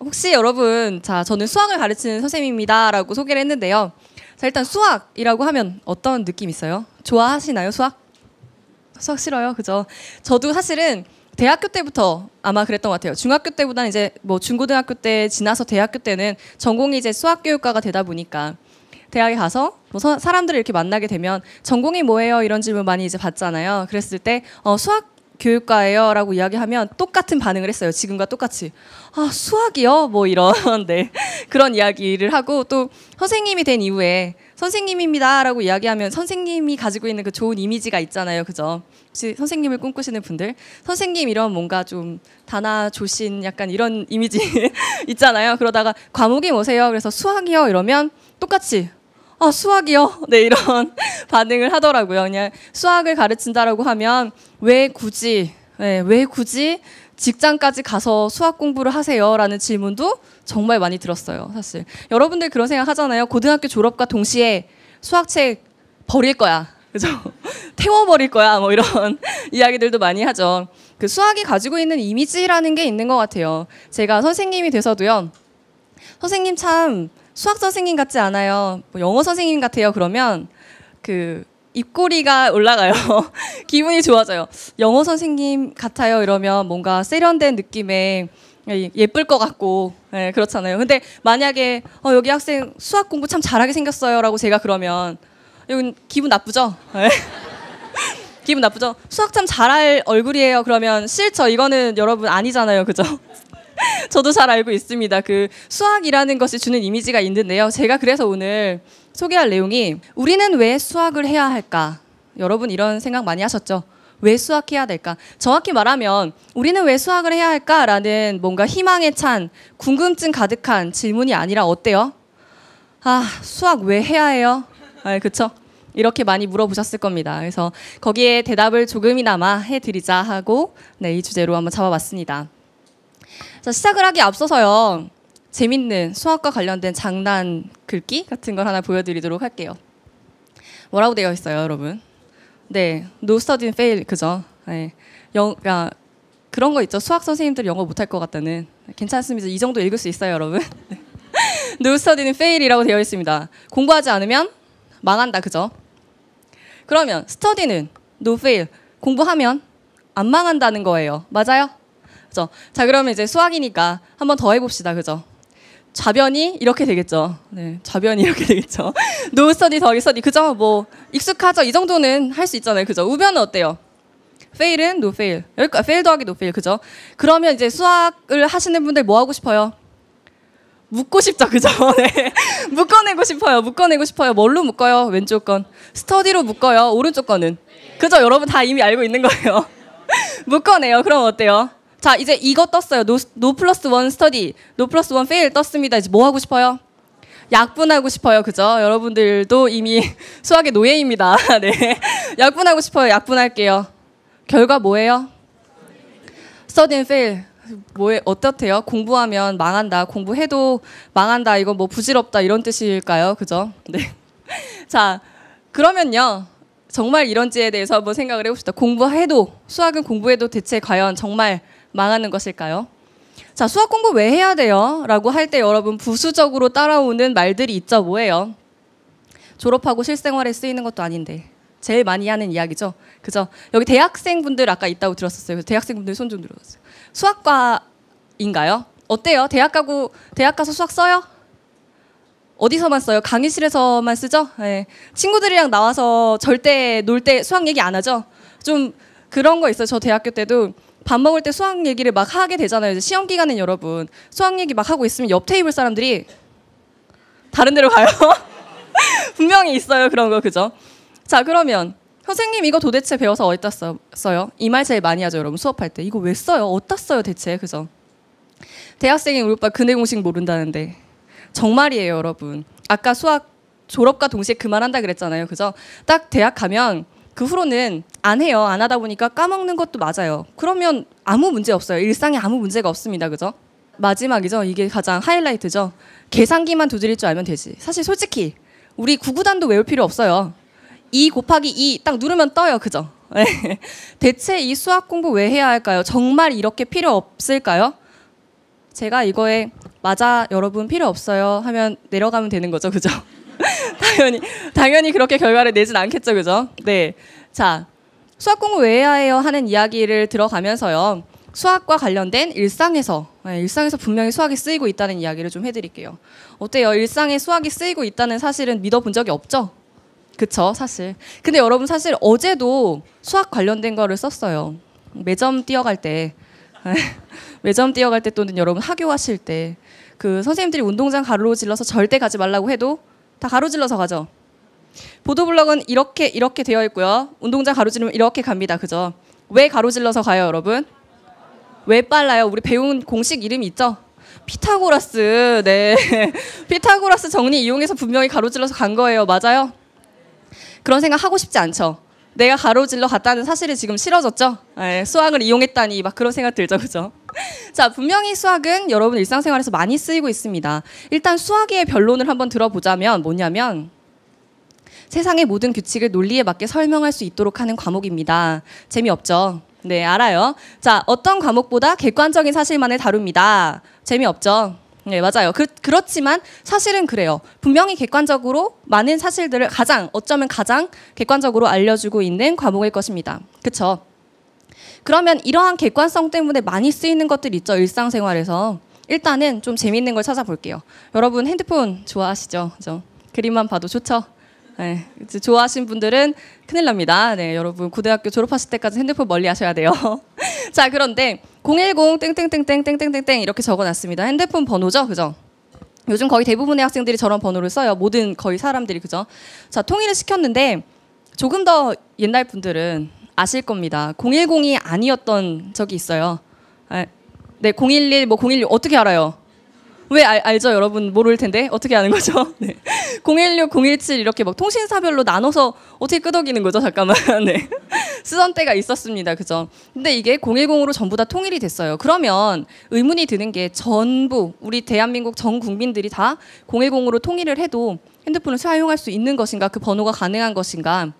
혹시 여러분, 자, 저는 수학을 가르치는 선생님입니다 라고 소개를 했는데요. 자, 일단 수학이라고 하면 어떤 느낌 있어요? 좋아하시나요, 수학? 수학 싫어요, 그죠? 저도 사실은 대학교 때부터 아마 그랬던 것 같아요. 중학교 때보다는 이제 뭐 중고등학교 때 지나서 대학교 때는 전공이 이제 수학교육과가 되다 보니까 대학에 가서 뭐 사람들을 이렇게 만나게 되면 전공이 뭐예요? 이런 질문 많이 이제 받잖아요. 그랬을 때 수학 교육과예요 라고 이야기하면 똑같은 반응을 했어요. 지금과 똑같이. 아, 수학이요? 뭐 이런 네. 그런 이야기를 하고 또 선생님이 된 이후에 선생님입니다 라고 이야기하면 선생님이 가지고 있는 그 좋은 이미지가 있잖아요. 그죠? 혹시 선생님을 꿈꾸시는 분들 선생님 이런 뭔가 좀 다나 조신 약간 이런 이미지 있잖아요. 그러다가 과목이 뭐세요? 그래서 수학이요 이러면 똑같이 아, 수학이요? 네, 이런 반응을 하더라고요. 그냥 수학을 가르친다라고 하면 왜 굳이 직장까지 가서 수학 공부를 하세요? 라는 질문도 정말 많이 들었어요, 사실. 여러분들 그런 생각 하잖아요. 고등학교 졸업과 동시에 수학책 버릴 거야. 그죠? 태워버릴 거야. 뭐 이런 이야기들도 많이 하죠. 그 수학이 가지고 있는 이미지라는 게 있는 것 같아요. 제가 선생님이 돼서도요. 선생님 참 수학 선생님 같지 않아요. 뭐 영어 선생님 같아요. 그러면 그 입꼬리가 올라가요. 기분이 좋아져요. 영어 선생님 같아요. 이러면 뭔가 세련된 느낌의 예쁠 것 같고 네, 그렇잖아요. 근데 만약에 여기 학생 수학 공부 참 잘하게 생겼어요. 라고 제가 그러면 이건 기분 나쁘죠? 네. 기분 나쁘죠? 수학 참 잘할 얼굴이에요. 그러면 싫죠. 이거는 여러분 아니잖아요. 그죠? 저도 잘 알고 있습니다. 그 수학이라는 것이 주는 이미지가 있는데요. 제가 그래서 오늘 소개할 내용이 우리는 왜 수학을 해야 할까? 여러분 이런 생각 많이 하셨죠? 왜 수학해야 될까? 정확히 말하면 우리는 왜 수학을 해야 할까라는 뭔가 희망에 찬 궁금증 가득한 질문이 아니라 어때요? 아, 수학 왜 해야 해요? 아, 그쵸? 이렇게 많이 물어보셨을 겁니다. 그래서 거기에 대답을 조금이나마 해드리자 하고 네, 이 주제로 한번 잡아봤습니다. 자, 시작을 하기 앞서서요. 재밌는 수학과 관련된 장난 글귀 같은 걸 하나 보여드리도록 할게요. 뭐라고 되어 있어요, 여러분? 네, no study fail, 그죠? 네, 그런 거 있죠. 수학 선생님들 영어 못할 것 같다는. 괜찮습니다. 이 정도 읽을 수 있어요, 여러분. 네. no study fail이라고 되어 있습니다. 공부하지 않으면 망한다, 그죠? 그러면 study는 no fail, 공부하면 안 망한다는 거예요. 맞아요? 그죠? 자, 그러면 이제 수학이니까 한번 더 해봅시다. 그죠? 좌변이 이렇게 되겠죠. 네, 좌변이 이렇게 되겠죠. no study, 더하기 study. 그죠? 뭐 익숙하죠? 이 정도는 할 수 있잖아요. 그죠? 우변은 어때요? fail은 no fail. 여기까지 fail 더하기 no fail. 그죠? 그러면 이제 수학을 하시는 분들 뭐 하고 싶어요? 묶고 싶죠. 그죠? 네. 묶어내고 싶어요. 묶어내고 싶어요. 뭘로 묶어요? 왼쪽 건. 스터디로 묶어요. 오른쪽 거는. 그죠? 여러분 다 이미 알고 있는 거예요. 묶어내요. 그럼 어때요? 자, 이제 이거 떴어요. no 플러스 원 스터디, no 플러스 원 페일 떴습니다. 이제 뭐 하고 싶어요? 약분하고 싶어요. 그죠? 여러분들도 이미 수학의 노예입니다. 네. 약분하고 싶어요. 약분할게요. 결과 뭐예요? study and fail. 어떻대요? 공부하면 망한다. 공부해도 망한다. 이건 뭐 부질없다. 이런 뜻일까요? 그죠? 네. 자, 그러면요. 정말 이런지에 대해서 한번 생각을 해봅시다. 수학은 공부해도 대체 과연 정말 망하는 것일까요? 자, 수학 공부 왜 해야 돼요? 라고 할 때 여러분 부수적으로 따라오는 말들이 있죠. 뭐예요? 졸업하고 실생활에 쓰이는 것도 아닌데. 제일 많이 하는 이야기죠. 그죠? 여기 대학생분들 아까 있다고 들었었어요. 대학생분들 손 좀 들어주세요. 수학과인가요? 어때요? 대학 가서 수학 써요? 어디서만 써요? 강의실에서만 쓰죠? 네. 친구들이랑 나와서 절대 놀 때 수학 얘기 안 하죠? 좀 그런 거 있어요. 저 대학교 때도 밥 먹을 때 수학 얘기를 막 하게 되잖아요. 이제 시험 기간엔 여러분 수학 얘기 막 하고 있으면 옆 테이블 사람들이 다른 데로 가요. 분명히 있어요. 그런 거. 그죠? 자, 그러면 선생님 이거 도대체 배워서 어디다 써요? 이 말 제일 많이 하죠. 여러분 수업할 때. 이거 왜 써요? 어디다 써요 대체? 그죠? 대학생이 우리 오빠 근해 공식 모른다는데 정말이에요, 여러분. 아까 수학 졸업과 동시에 그만한다 그랬잖아요. 그죠? 딱 대학 가면 그 후로는 안 해요. 안 하다 보니까 까먹는 것도 맞아요. 그러면 아무 문제 없어요. 일상에 아무 문제가 없습니다. 그죠? 마지막이죠. 이게 가장 하이라이트죠. 계산기만 두드릴 줄 알면 되지. 사실 솔직히 우리 구구단도 외울 필요 없어요. 2 곱하기 2 딱 누르면 떠요. 그죠? 대체 이 수학 공부 왜 해야 할까요? 정말 이렇게 필요 없을까요? 제가 이거에 맞아, 여러분 필요 없어요 하면 내려가면 되는 거죠, 그죠? 당연히 그렇게 결과를 내진 않겠죠, 그죠? 네, 자, 수학 공부 왜 해야 해요 하는 이야기를 들어가면서요, 수학과 관련된 일상에서 분명히 수학이 쓰이고 있다는 이야기를 좀 해드릴게요. 어때요? 일상에 수학이 쓰이고 있다는 사실은 믿어본 적이 없죠? 그쵸, 사실. 근데 여러분, 사실 어제도 수학 관련된 거를 썼어요. 매점 뛰어갈 때 또는 여러분 하교하실 때 그 선생님들이 운동장 가로질러서 절대 가지 말라고 해도 다 가로질러서 가죠. 보도블럭은 이렇게 되어 있고요. 운동장 가로지르면 이렇게 갑니다. 그죠? 왜 가로질러서 가요, 여러분? 왜 빨라요? 우리 배운 공식 이름이 있죠? 피타고라스. 네. 피타고라스 정리 이용해서 분명히 가로질러서 간 거예요. 맞아요? 그런 생각 하고 싶지 않죠? 내가 가로질러 갔다는 사실이 지금 싫어졌죠? 네, 수학을 이용했다니 막 그런 생각 들죠, 그죠? 자, 분명히 수학은 여러분 일상생활에서 많이 쓰이고 있습니다. 일단 수학의 변론을 한번 들어보자면 뭐냐면 세상의 모든 규칙을 논리에 맞게 설명할 수 있도록 하는 과목입니다. 재미없죠? 네, 알아요. 자, 어떤 과목보다 객관적인 사실만을 다룹니다. 재미없죠? 네, 맞아요. 그렇지만 사실은 그래요. 분명히 객관적으로 많은 사실들을 어쩌면 가장 객관적으로 알려주고 있는 과목일 것입니다. 그쵸? 그러면 이러한 객관성 때문에 많이 쓰이는 것들 있죠, 일상생활에서. 일단은 좀 재미있는 걸 찾아볼게요. 여러분 핸드폰 좋아하시죠? 그죠? 그림만 봐도 좋죠? 네, 좋아하시는 분들은 큰일 납니다. 네, 여러분 고등학교 졸업하실 때까지 핸드폰 멀리 하셔야 돼요. 자, 그런데 010 땡땡땡땡땡땡땡 이렇게 적어놨습니다. 핸드폰 번호죠, 그죠? 요즘 거의 대부분의 학생들이 저런 번호를 써요. 모든 거의 사람들이, 그죠? 자, 통일을 시켰는데 조금 더 옛날 분들은 아실 겁니다. 010이 아니었던 적이 있어요. 네, 011, 뭐 016 어떻게 알아요? 왜 알죠? 여러분 모를 텐데 어떻게 아는 거죠? 네. 016, 017 이렇게 막 통신사별로 나눠서 어떻게 끄덕이는 거죠? 잠깐만. 네. 쓰던 때가 있었습니다. 그죠? 근데 이게 010으로 전부 다 통일이 됐어요. 그러면 의문이 드는 게 전부 우리 대한민국 전 국민들이 다 010으로 통일을 해도 핸드폰을 사용할 수 있는 것인가? 그 번호가 가능한 것인가?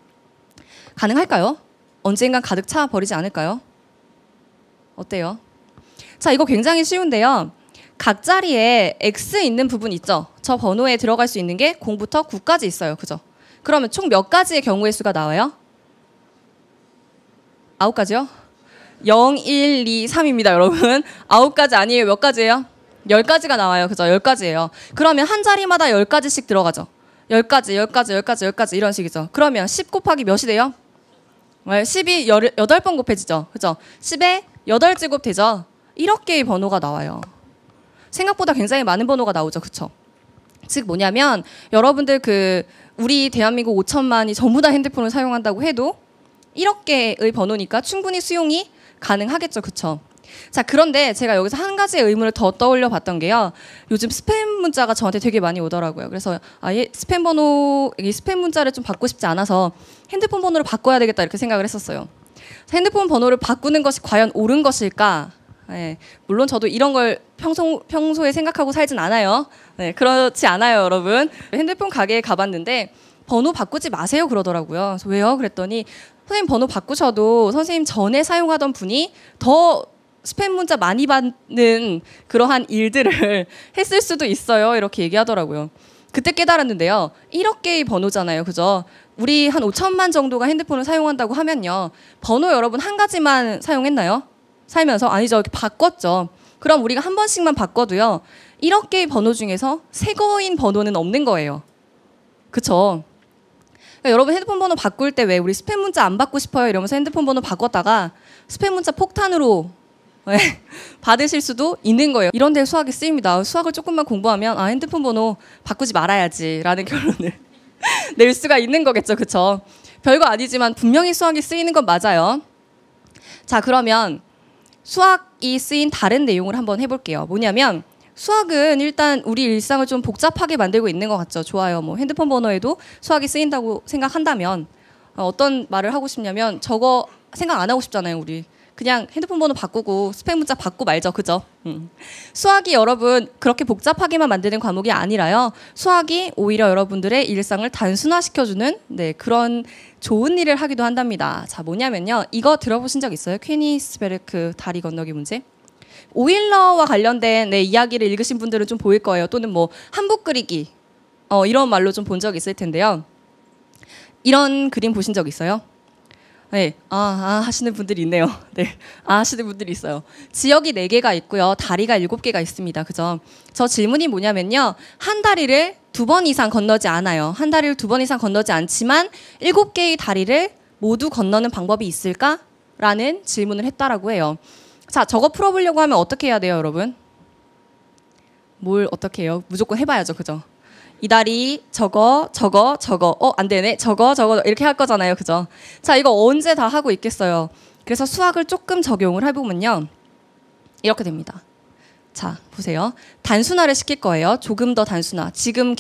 가능할까요? 언젠간 가득 차 버리지 않을까요? 어때요? 자, 이거 굉장히 쉬운데요. 각 자리에 X 있는 부분 있죠? 저 번호에 들어갈 수 있는 게 0부터 9까지 있어요. 그죠? 그러면 총 몇 가지의 경우의 수가 나와요? 9가지요? 0, 1, 2, 3입니다, 여러분. 9가지 아니에요. 몇 가지예요? 10가지가 나와요. 그죠? 10가지예요. 그러면 한 자리마다 10가지씩 들어가죠. 10가지 이런 식이죠. 그러면 10 곱하기 몇이 돼요? 10이 8번 곱해지죠. 그죠? 10에 8제곱 되죠? 이렇게의 번호가 나와요. 생각보다 굉장히 많은 번호가 나오죠. 그쵸? 즉 뭐냐면 여러분들 우리 대한민국 5천만이 전부 다 핸드폰을 사용한다고 해도 1억 개의 번호니까 충분히 수용이 가능하겠죠. 그쵸? 자, 그런데 제가 여기서 한 가지의 의문을 더 떠올려 봤던 게요. 요즘 스팸 문자가 저한테 되게 많이 오더라고요. 그래서 스팸 문자를 좀 받고 싶지 않아서 핸드폰 번호를 바꿔야 되겠다 이렇게 생각을 했었어요. 핸드폰 번호를 바꾸는 것이 과연 옳은 것일까? 네, 물론 저도 이런 걸 평소에 생각하고 살진 않아요. 네, 그렇지 않아요, 여러분. 핸드폰 가게에 가봤는데 번호 바꾸지 마세요 그러더라고요. 그래서 왜요? 그랬더니 선생님 번호 바꾸셔도 선생님 전에 사용하던 분이 더 스팸 문자 많이 받는 그러한 일들을 했을 수도 있어요. 이렇게 얘기하더라고요. 그때 깨달았는데요. 1억 개의 번호잖아요. 그죠? 우리 한 5천만 정도가 핸드폰을 사용한다고 하면요. 번호 여러분 한 가지만 사용했나요? 살면서? 아니죠. 이렇게 바꿨죠. 그럼 우리가 한 번씩만 바꿔도요. 1억 개의 번호 중에서 새 거인 번호는 없는 거예요. 그쵸? 그러니까 여러분 핸드폰 번호 바꿀 때 왜 우리 스팸 문자 안 받고 싶어요? 이러면서 핸드폰 번호 바꿨다가 스팸 문자 폭탄으로 받으실 수도 있는 거예요. 이런 데 수학이 쓰입니다. 수학을 조금만 공부하면 핸드폰 번호 바꾸지 말아야지 라는 결론을 낼 수가 있는 거겠죠. 그쵸? 별거 아니지만 분명히 수학이 쓰이는 건 맞아요. 자, 그러면 수학이 쓰인 다른 내용을 한번 해볼게요. 뭐냐면 수학은 일단 우리 일상을 좀 복잡하게 만들고 있는 것 같죠. 좋아요. 뭐 핸드폰 번호에도 수학이 쓰인다고 생각한다면 어떤 말을 하고 싶냐면 저거 생각 안 하고 싶잖아요. 우리 그냥 핸드폰 번호 바꾸고 스팸 문자 받고 말죠. 그죠? 수학이 여러분 그렇게 복잡하게만 만드는 과목이 아니라요. 수학이 오히려 여러분들의 일상을 단순화시켜주는 그런 좋은 일을 하기도 한답니다. 자, 뭐냐면요. 이거 들어보신 적 있어요? 퀘니스베르크 다리 건너기 문제? 오일러와 관련된 이야기를 읽으신 분들은 좀 보일 거예요. 또는 뭐 한복 그리기 이런 말로 좀 본 적 있을 텐데요. 이런 그림 보신 적 있어요? 네, 하시는 분들이 있네요. 네, 하시는 분들이 있어요. 지역이 4개가 있고요. 다리가 7개가 있습니다. 그죠? 저 질문이 뭐냐면요. 한 다리를 2번 이상 건너지 않아요. 한 다리를 2번 이상 건너지 않지만 7개의 다리를 모두 건너는 방법이 있을까? 라는 질문을 했다라고 해요. 자, 저거 풀어보려고 하면 어떻게 해야 돼요, 여러분? 뭘 어떻게 해요? 무조건 해봐야죠, 그죠? 이 다리 저거 안 되네 저거 이렇게 할 거잖아요, 그죠? 자, 이거 언제 다 하고 있겠어요? 그래서 수학을 조금 적용을 해보면요, 이렇게 됩니다. 자, 보세요. 단순화를 시킬 거예요. 조금 더 단순화. 지금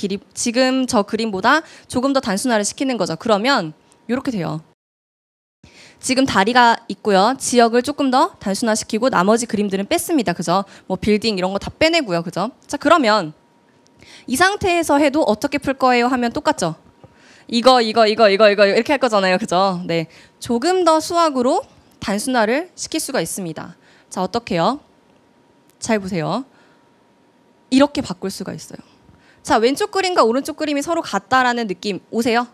저 그림보다 조금 더 단순화를 시키는 거죠. 그러면 이렇게 돼요. 지금 다리가 있고요. 지역을 조금 더 단순화시키고 나머지 그림들은 뺐습니다. 그죠? 뭐 빌딩 이런 거 다 빼내고요. 그죠? 자, 그러면 이 상태에서 해도 어떻게 풀 거예요? 하면 똑같죠? 이거 이렇게 할 거잖아요. 그죠? 네. 조금 더 수학으로 단순화를 시킬 수가 있습니다. 자, 어떻게요? 잘 보세요. 이렇게 바꿀 수가 있어요. 자, 왼쪽 그림과 오른쪽 그림이 서로 같다라는 느낌 오세요?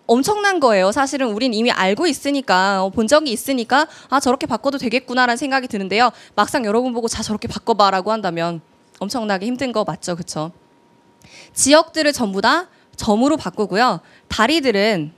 엄청난 거예요. 사실은 우린 이미 알고 있으니까, 본 적이 있으니까 저렇게 바꿔도 되겠구나라는 생각이 드는데요. 막상 여러분 보고 자, 저렇게 바꿔봐라고 한다면 엄청나게 힘든 거 맞죠? 그쵸? 지역들을 전부 다 점으로 바꾸고요. 다리들은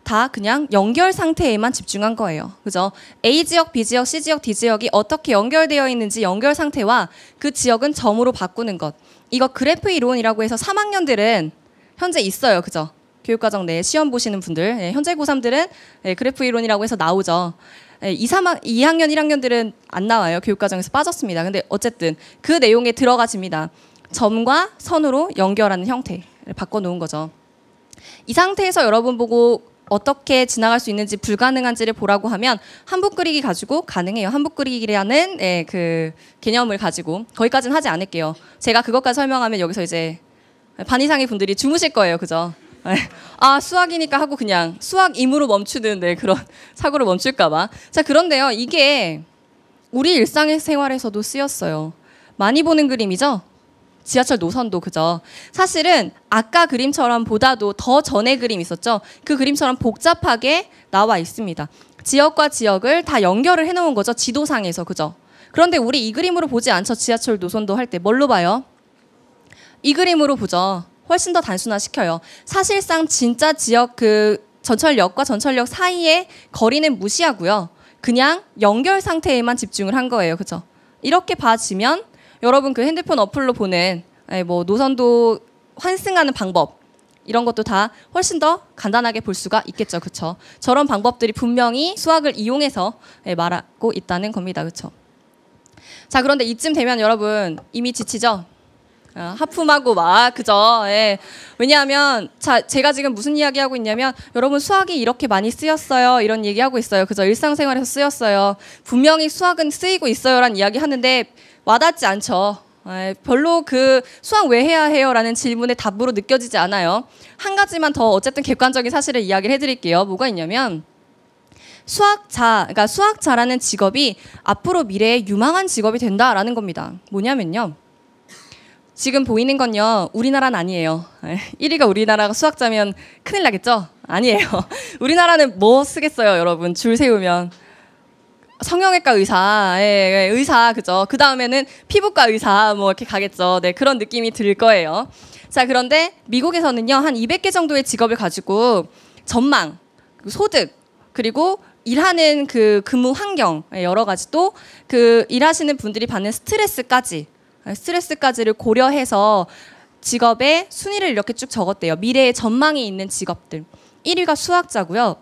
다 그냥 연결 상태에만 집중한 거예요. 그죠? A지역, B지역, C지역, D지역이 어떻게 연결되어 있는지 연결 상태와 그 지역은 점으로 바꾸는 것. 이거 그래프 이론이라고 해서 3학년들은 현재 있어요. 그죠? 교육과정 내에 시험 보시는 분들, 현재 고3들은 그래프 이론이라고 해서 나오죠. 2학년, 1학년들은 안 나와요. 교육과정에서 빠졌습니다. 근데 어쨌든 그 내용에 들어가집니다. 점과 선으로 연결하는 형태를 바꿔놓은 거죠. 이 상태에서 여러분 보고 어떻게 지나갈 수 있는지 불가능한지를 보라고 하면 한복 그리기 가지고 가능해요. 한복 그리기라는 그 개념을 가지고 거기까지는 하지 않을게요. 제가 그것까지 설명하면 여기서 이제 반 이상의 분들이 주무실 거예요. 그죠? 수학이니까 하고 그냥 수학임으로 멈추는 그런 사고를 멈출까 봐. 자, 그런데요. 이게 우리 일상생활에서도 쓰였어요. 많이 보는 그림이죠? 지하철 노선도 그죠? 사실은 아까 그림처럼 보다도 더 전에 그림 있었죠? 그 그림처럼 복잡하게 나와 있습니다. 지역과 지역을 다 연결을 해놓은 거죠. 지도상에서. 그죠? 그런데 우리 이 그림으로 보지 않죠? 지하철 노선도 할 때. 뭘로 봐요? 이 그림으로 보죠. 훨씬 더 단순화 시켜요. 사실상 진짜 지역 그 전철역과 전철역 사이의 거리는 무시하고요. 그냥 연결 상태에만 집중을 한 거예요. 그죠? 이렇게 봐지면 여러분 그 핸드폰 어플로 보는 뭐 노선도 환승하는 방법 이런 것도 다 훨씬 더 간단하게 볼 수가 있겠죠. 그쵸? 저런 방법들이 분명히 수학을 이용해서 말하고 있다는 겁니다. 그쵸? 자, 그런데 이쯤 되면 여러분 이미 지치죠? 하품하고 막 그죠? 왜냐하면 제가 지금 무슨 이야기하고 있냐면 여러분 수학이 이렇게 많이 쓰였어요 이런 얘기하고 있어요. 그죠? 일상생활에서 쓰였어요. 분명히 수학은 쓰이고 있어요라는 이야기 하는데 와닿지 않죠. 별로 그 수학 왜 해야 해요? 라는 질문의 답으로 느껴지지 않아요. 한 가지만 더 어쨌든 객관적인 사실을 이야기를 해드릴게요. 뭐가 있냐면 그러니까 수학자라는 직업이 앞으로 미래에 유망한 직업이 된다라는 겁니다. 뭐냐면요. 지금 보이는 건요. 우리나라는 아니에요. 1위가 우리나라가 수학자면 큰일 나겠죠? 아니에요. 우리나라는 뭐 쓰겠어요, 여러분? 줄 세우면. 성형외과 의사, 의사, 그죠? 그 다음에는 피부과 의사, 뭐 이렇게 가겠죠. 네, 그런 느낌이 들 거예요. 자, 그런데 미국에서는요, 한 200개 정도의 직업을 가지고 전망, 소득, 그리고 일하는 그 근무 환경, 여러 가지 또 그 일하시는 분들이 받는 스트레스까지를 고려해서 직업의 순위를 이렇게 쭉 적었대요. 미래의 전망이 있는 직업들. 1위가 수학자고요.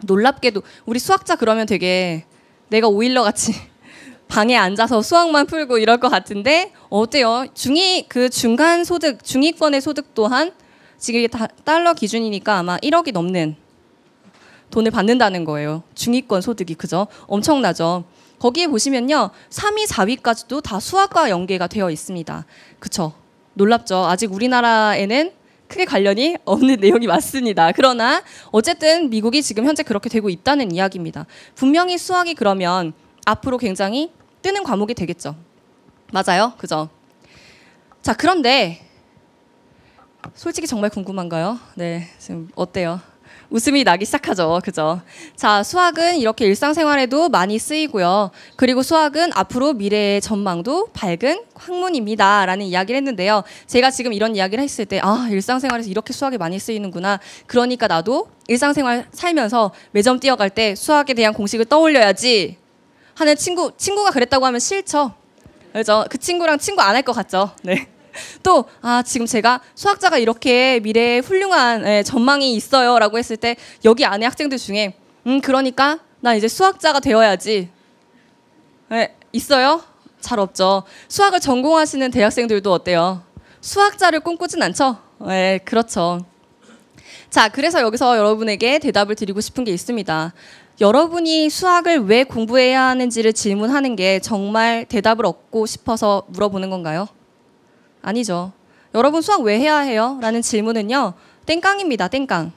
놀랍게도 우리 수학자 그러면 되게 내가 오일러 같이 방에 앉아서 수학만 풀고 이럴 것 같은데 어때요? 그 중간 소득, 중위권의 소득 또한 지금 이게 달러 기준이니까 아마 1억이 넘는 돈을 받는다는 거예요. 중위권 소득이. 그죠? 엄청나죠? 거기에 보시면요. 3위, 4위까지도 다 수학과 연계가 되어 있습니다. 그쵸? 놀랍죠? 아직 우리나라에는 크게 관련이 없는 내용이 맞습니다. 그러나 어쨌든 미국이 지금 현재 그렇게 되고 있다는 이야기입니다. 분명히 수학이 그러면 앞으로 굉장히 뜨는 과목이 되겠죠. 맞아요? 그죠? 자, 그런데 솔직히 정말 궁금한가요? 네, 지금 어때요? 웃음이 나기 시작하죠. 그죠? 자, 수학은 이렇게 일상생활에도 많이 쓰이고요. 그리고 수학은 앞으로 미래의 전망도 밝은 학문입니다. 라는 이야기를 했는데요. 제가 지금 이런 이야기를 했을 때, 아, 일상생활에서 이렇게 수학이 많이 쓰이는구나. 그러니까 나도 일상생활 살면서 매점 뛰어갈 때 수학에 대한 공식을 떠올려야지 하는 친구가 그랬다고 하면 싫죠. 그죠? 그 친구랑 친구 안 할 것 같죠. 네. 또 지금 제가 수학자가 이렇게 미래에 훌륭한 전망이 있어요 라고 했을 때 여기 안에 학생들 중에 그러니까 나 이제 수학자가 되어야지 있어요? 잘 없죠. 수학을 전공하시는 대학생들도 어때요? 수학자를 꿈꾸진 않죠? 네, 그렇죠. 자, 그래서 여기서 여러분에게 대답을 드리고 싶은 게 있습니다. 여러분이 수학을 왜 공부해야 하는지를 질문하는 게 정말 대답을 얻고 싶어서 물어보는 건가요? 아니죠. 여러분 수학 왜 해야 해요? 라는 질문은요. 땡깡입니다. 땡깡.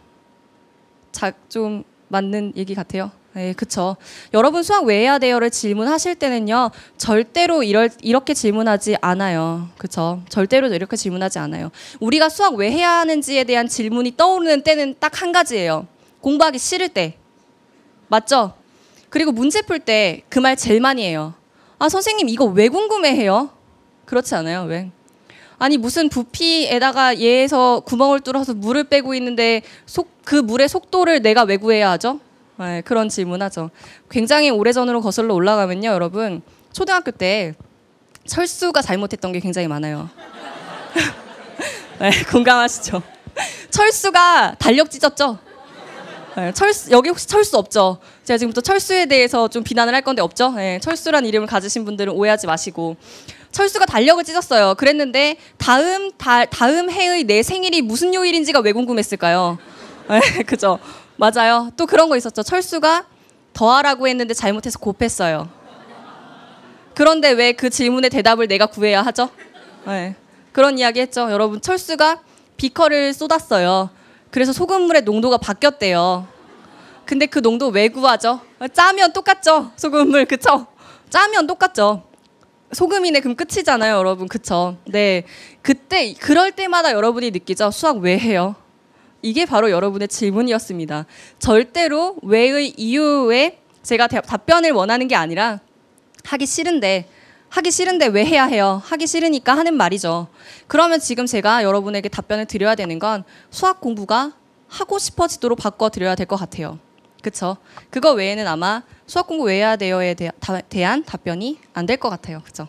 좀 맞는 얘기 같아요. 네, 그쵸. 여러분 수학 왜 해야 돼요?를 질문하실 때는요. 절대로 이렇게 질문하지 않아요. 그쵸. 절대로 이렇게 질문하지 않아요. 우리가 수학 왜 해야 하는지에 대한 질문이 떠오르는 때는 딱 한 가지예요. 공부하기 싫을 때. 맞죠? 그리고 문제 풀 때 그 말 제일 많이 해요. 아, 선생님 이거 왜 궁금해해요? 그렇지 않아요? 왜? 아니 무슨 부피에다가 얘에서 구멍을 뚫어서 물을 빼고 있는데 그 물의 속도를 내가 왜 구해야 하죠? 네, 그런 질문하죠. 굉장히 오래전으로 거슬러 올라가면요. 여러분 초등학교 때 철수가 잘못했던 게 굉장히 많아요. 네, 공감하시죠? 철수가 달력 찢었죠? 네, 여기 혹시 철수 없죠? 제가 지금부터 철수에 대해서 좀 비난을 할 건데 없죠? 네, 철수란 이름을 가지신 분들은 오해하지 마시고 철수가 달력을 찢었어요. 그랬는데 다음 해의 내 생일이 무슨 요일인지가 왜 궁금했을까요? 네, 그죠? 맞아요. 또 그런 거 있었죠. 철수가 더하라고 했는데 잘못해서 곱했어요. 그런데 왜 그 질문의 대답을 내가 구해야 하죠? 네, 그런 이야기 했죠. 여러분 철수가 비커를 쏟았어요. 그래서 소금물의 농도가 바뀌었대요. 근데 그 농도 왜 구하죠? 짜면 똑같죠? 소금물, 그쵸? 짜면 똑같죠? 소금이네 그럼 끝이잖아요, 여러분. 그쵸? 네. 그럴 때마다 여러분이 느끼죠? 수학 왜 해요? 이게 바로 여러분의 질문이었습니다. 절대로 왜의 이유에 제가 답변을 원하는 게 아니라 하기 싫은데 왜 해야 해요? 하기 싫으니까 하는 말이죠. 그러면 지금 제가 여러분에게 답변을 드려야 되는 건 수학 공부가 하고 싶어지도록 바꿔드려야 될 것 같아요. 그쵸? 그거 외에는 아마 수학 공부 왜 해야 돼요에 대한 답변이 안 될 것 같아요. 그쵸?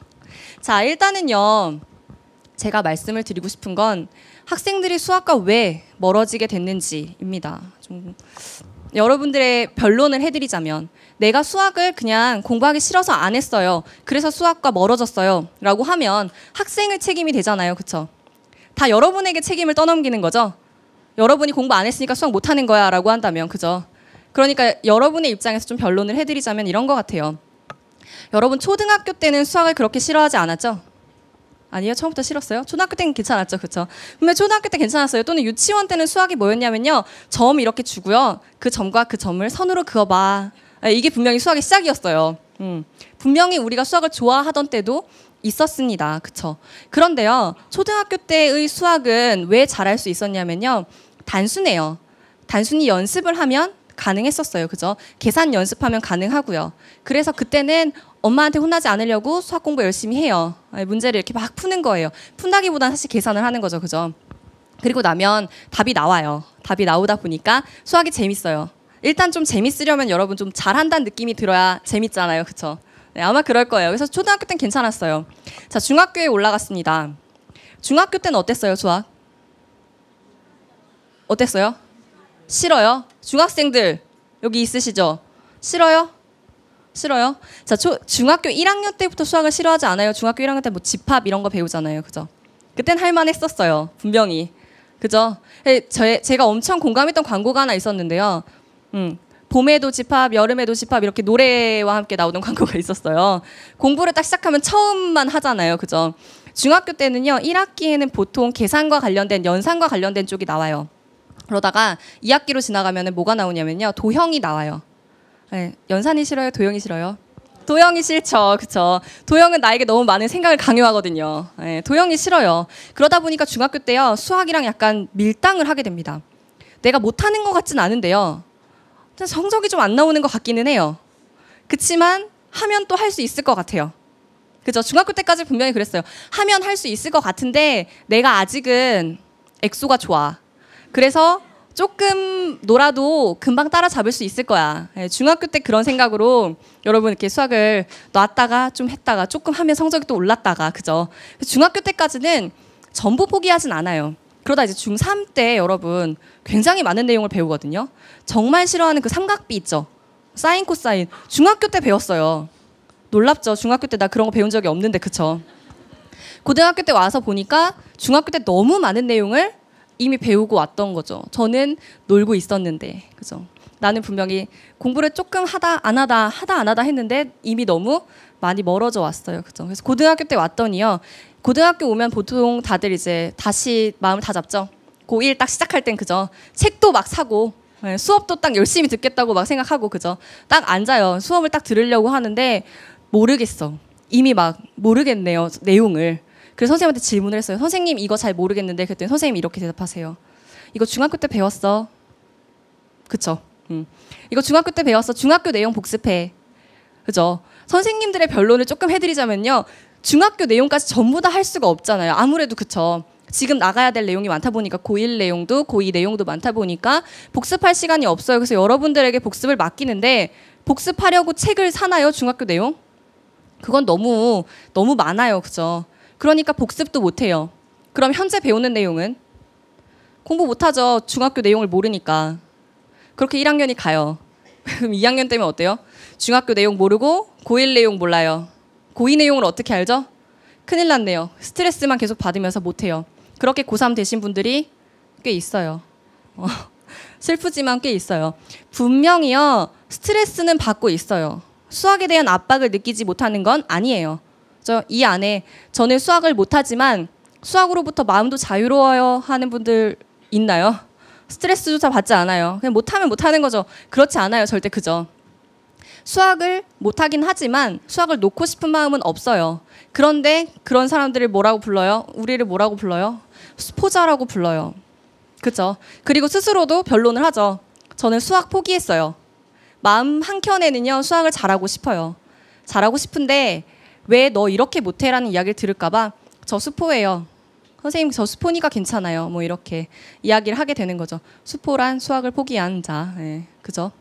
자, 일단은요. 제가 말씀을 드리고 싶은 건 학생들이 수학과 왜 멀어지게 됐는지입니다. 좀 여러분들의 변론을 해드리자면 내가 수학을 그냥 공부하기 싫어서 안 했어요. 그래서 수학과 멀어졌어요. 라고 하면 학생의 책임이 되잖아요. 그쵸? 다 여러분에게 책임을 떠넘기는 거죠. 여러분이 공부 안 했으니까 수학 못하는 거야 라고 한다면. 그죠? 그러니까 여러분의 입장에서 좀 변론을 해드리자면 이런 것 같아요. 여러분 초등학교 때는 수학을 그렇게 싫어하지 않았죠? 아니요, 처음부터 싫었어요? 초등학교 때는 괜찮았죠, 그렇죠? 근데 초등학교 때 괜찮았어요. 또는 유치원 때는 수학이 뭐였냐면요, 점 이렇게 주고요, 그 점과 그 점을 선으로 그어봐. 이게 분명히 수학의 시작이었어요. 분명히 우리가 수학을 좋아하던 때도 있었습니다, 그렇죠? 그런데요, 초등학교 때의 수학은 왜 잘할 수 있었냐면요, 단순해요. 단순히 연습을 하면 가능했었어요, 그죠? 계산 연습하면 가능하고요. 그래서 그때는 엄마한테 혼나지 않으려고 수학 공부 열심히 해요. 문제를 이렇게 막 푸는 거예요. 푼다기보다는 사실 계산을 하는 거죠. 그죠? 그리고 나면 답이 나와요. 답이 나오다 보니까 수학이 재밌어요. 일단 좀 재밌으려면 여러분 좀 잘한다는 느낌이 들어야 재밌잖아요. 그쵸? 네, 아마 그럴 거예요. 그래서 초등학교 땐 괜찮았어요. 자, 중학교에 올라갔습니다. 중학교 때는 어땠어요, 수학? 어땠어요? 싫어요? 중학생들 여기 있으시죠? 싫어요? 싫어요? 자, 중학교 1학년 때부터 수학을 싫어하지 않아요? 중학교 1학년 때 뭐 집합 이런 거 배우잖아요. 그죠? 그땐 할만했었어요. 분명히. 그죠? 제가 엄청 공감했던 광고가 하나 있었는데요. 봄에도 집합, 여름에도 집합 이렇게 노래와 함께 나오는 광고가 있었어요. 공부를 딱 시작하면 처음만 하잖아요. 그죠? 중학교 때는요. 1학기에는 보통 계산과 관련된, 연산과 관련된 쪽이 나와요. 그러다가 2학기로 지나가면 뭐가 나오냐면요. 도형이 나와요. 네, 연산이 싫어요? 도형이 싫어요? 도형이 싫죠. 그쵸. 도형은 나에게 너무 많은 생각을 강요하거든요. 예, 도형이 싫어요. 그러다 보니까 중학교 때요. 수학이랑 약간 밀당을 하게 됩니다. 내가 못하는 것 같진 않은데요. 성적이 좀 안 나오는 것 같기는 해요. 그치만 하면 또 할 수 있을 것 같아요. 그죠? 중학교 때까지 분명히 그랬어요. 하면 할 수 있을 것 같은데 내가 아직은 엑소가 좋아. 그래서 조금 놀아도 금방 따라잡을 수 있을 거야. 예, 중학교 때 그런 생각으로 여러분 이렇게 수학을 놨다가 좀 했다가 조금 하면 성적이 또 올랐다가 그죠? 중학교 때까지는 전부 포기하진 않아요. 그러다 이제 중3 때 여러분 굉장히 많은 내용을 배우거든요. 정말 싫어하는 그 삼각비 있죠? 사인 코사인. 중학교 때 배웠어요. 놀랍죠? 중학교 때 나 그런 거 배운 적이 없는데 그쵸? 고등학교 때 와서 보니까 중학교 때 너무 많은 내용을 이미 배우고 왔던 거죠. 저는 놀고 있었는데, 그죠? 나는 분명히 공부를 조금 하다 안 하다 했는데 이미 너무 많이 멀어져 왔어요, 그죠? 그래서 고등학교 때 왔더니요. 고등학교 오면 보통 다들 이제 다시 마음을 다 잡죠. 고1 딱 시작할 땐 그죠? 책도 막 사고 수업도 딱 열심히 듣겠다고 막 생각하고 그죠? 딱 앉아요. 수업을 딱 들으려고 하는데 모르겠어. 이미 막 모르겠네요, 내용을. 그래서 선생님한테 질문을 했어요. 선생님 이거 잘 모르겠는데 그랬더니 선생님이 이렇게 대답하세요. 이거 중학교 때 배웠어. 그쵸? 이거 중학교 때 배웠어. 중학교 내용 복습해. 그죠? 선생님들의 변론을 조금 해드리자면요. 중학교 내용까지 전부 다 할 수가 없잖아요. 아무래도 그쵸? 지금 나가야 될 내용이 많다 보니까 고1 내용도 고2 내용도 많다 보니까 복습할 시간이 없어요. 그래서 여러분들에게 복습을 맡기는데 복습하려고 책을 사나요? 중학교 내용? 그건 너무 많아요. 그죠? 그러니까 복습도 못해요. 그럼 현재 배우는 내용은? 공부 못하죠. 중학교 내용을 모르니까. 그렇게 1학년이 가요. 그럼 2학년 때면 어때요? 중학교 내용 모르고 고1 내용 몰라요. 고2 내용을 어떻게 알죠? 큰일 났네요. 스트레스만 계속 받으면서 못해요. 그렇게 고3 되신 분들이 꽤 있어요. 슬프지만 꽤 있어요. 분명히요. 스트레스는 받고 있어요. 수학에 대한 압박을 느끼지 못하는 건 아니에요. 이 안에 저는 수학을 못하지만 수학으로부터 마음도 자유로워요 하는 분들 있나요? 스트레스조차 받지 않아요. 그냥 못하면 못하는 거죠. 그렇지 않아요. 절대 그죠. 수학을 못하긴 하지만 수학을 놓고 싶은 마음은 없어요. 그런데 그런 사람들을 뭐라고 불러요? 우리를 뭐라고 불러요? 수포자라고 불러요. 그죠? 그리고 스스로도 변론을 하죠. 저는 수학 포기했어요. 마음 한켠에는요. 수학을 잘하고 싶어요. 잘하고 싶은데 왜 너 이렇게 못해라는 이야기를 들을까봐 저 수포예요. 선생님 저 수포니까 괜찮아요. 뭐 이렇게 이야기를 하게 되는 거죠. 수포란 수학을 포기한 자. 네, 그죠?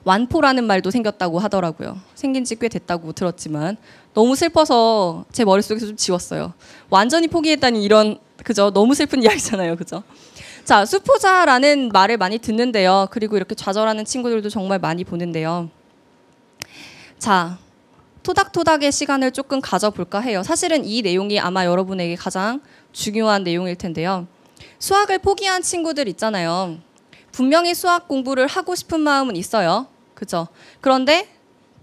완포라는 말도 생겼다고 하더라고요. 생긴 지 꽤 됐다고 들었지만 너무 슬퍼서 제 머릿속에서 좀 지웠어요. 완전히 포기했다니 이런 그죠? 너무 슬픈 이야기잖아요. 그죠? 자, 수포자라는 말을 많이 듣는데요. 그리고 이렇게 좌절하는 친구들도 정말 많이 보는데요. 자, 토닥토닥의 시간을 조금 가져볼까 해요. 사실은 이 내용이 아마 여러분에게 가장 중요한 내용일 텐데요. 수학을 포기한 친구들 있잖아요. 분명히 수학 공부를 하고 싶은 마음은 있어요. 그죠? 그런데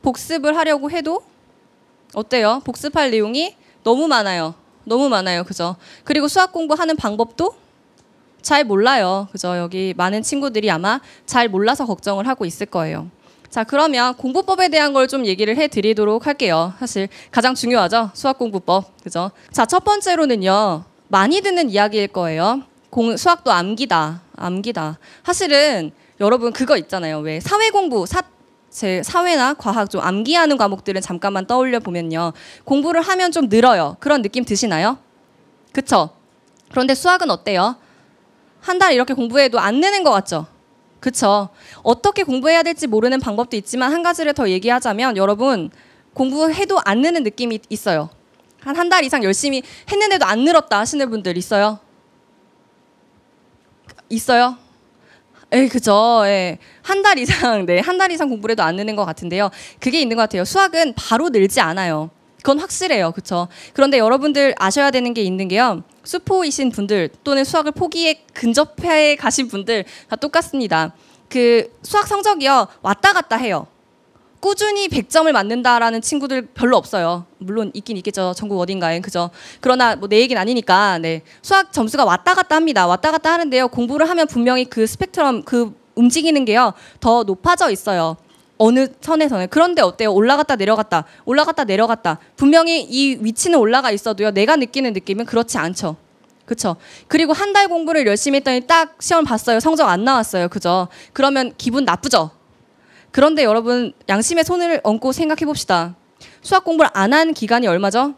복습을 하려고 해도 어때요? 복습할 내용이 너무 많아요. 너무 많아요. 그죠? 그리고 수학 공부하는 방법도 잘 몰라요. 그죠? 여기 많은 친구들이 아마 잘 몰라서 걱정을 하고 있을 거예요. 자, 그러면 공부법에 대한 걸 좀 얘기를 해드리도록 할게요. 사실 가장 중요하죠. 수학공부법. 그죠? 자, 첫 번째로는요. 많이 듣는 이야기일 거예요. 수학도 암기다. 암기다. 사실은 여러분 그거 있잖아요. 왜 사회공부, 사회나 과학 좀 암기하는 과목들은 잠깐만 떠올려 보면요. 공부를 하면 좀 늘어요. 그런 느낌 드시나요? 그쵸? 그런데 수학은 어때요? 한 달 이렇게 공부해도 안 느는 것 같죠? 그쵸? 어떻게 공부해야 될지 모르는 방법도 있지만 한 가지를 더 얘기하자면 여러분 공부해도 안 느는 느낌이 있어요. 한 달 이상 열심히 했는데도 안 늘었다 하시는 분들 있어요? 있어요? 예, 그죠. 예. 한 달 이상, 네, 한 달 이상 공부를 해도 안 느는 것 같은데요. 그게 있는 것 같아요. 수학은 바로 늘지 않아요. 그건 확실해요. 그쵸? 그런데 여러분들 아셔야 되는 게 있는 게요. 수포이신 분들 또는 수학을 포기에 근접해 가신 분들 다 똑같습니다. 그 수학 성적이요. 왔다 갔다 해요. 꾸준히 100점을 맞는다라는 친구들 별로 없어요. 물론 있긴 있겠죠. 전국 어딘가에. 그죠? 그러나 뭐 내 얘기는 아니니까. 네. 수학 점수가 왔다 갔다 합니다. 왔다 갔다 하는데요. 공부를 하면 분명히 그 스펙트럼 그 움직이는 게요. 더 높아져 있어요. 어느 선에서는. 그런데 어때요? 올라갔다 내려갔다, 올라갔다 내려갔다. 분명히 이 위치는 올라가 있어도요, 내가 느끼는 느낌은 그렇지 않죠. 그쵸? 그리고 한 달 공부를 열심히 했더니 딱 시험 봤어요. 성적 안 나왔어요. 그죠? 그러면 기분 나쁘죠? 그런데 여러분, 양심의 손을 얹고 생각해 봅시다. 수학 공부를 안 한 기간이 얼마죠?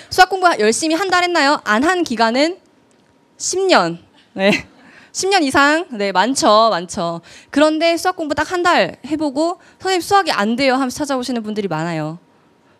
수학 공부 열심히 한 달 했나요? 안 한 기간은 10년. 네. 10년 이상? 네, 많죠. 많죠. 그런데 수학 공부 딱 한 달 해보고 선생님 수학이 안 돼요 하면서 찾아오시는 분들이 많아요.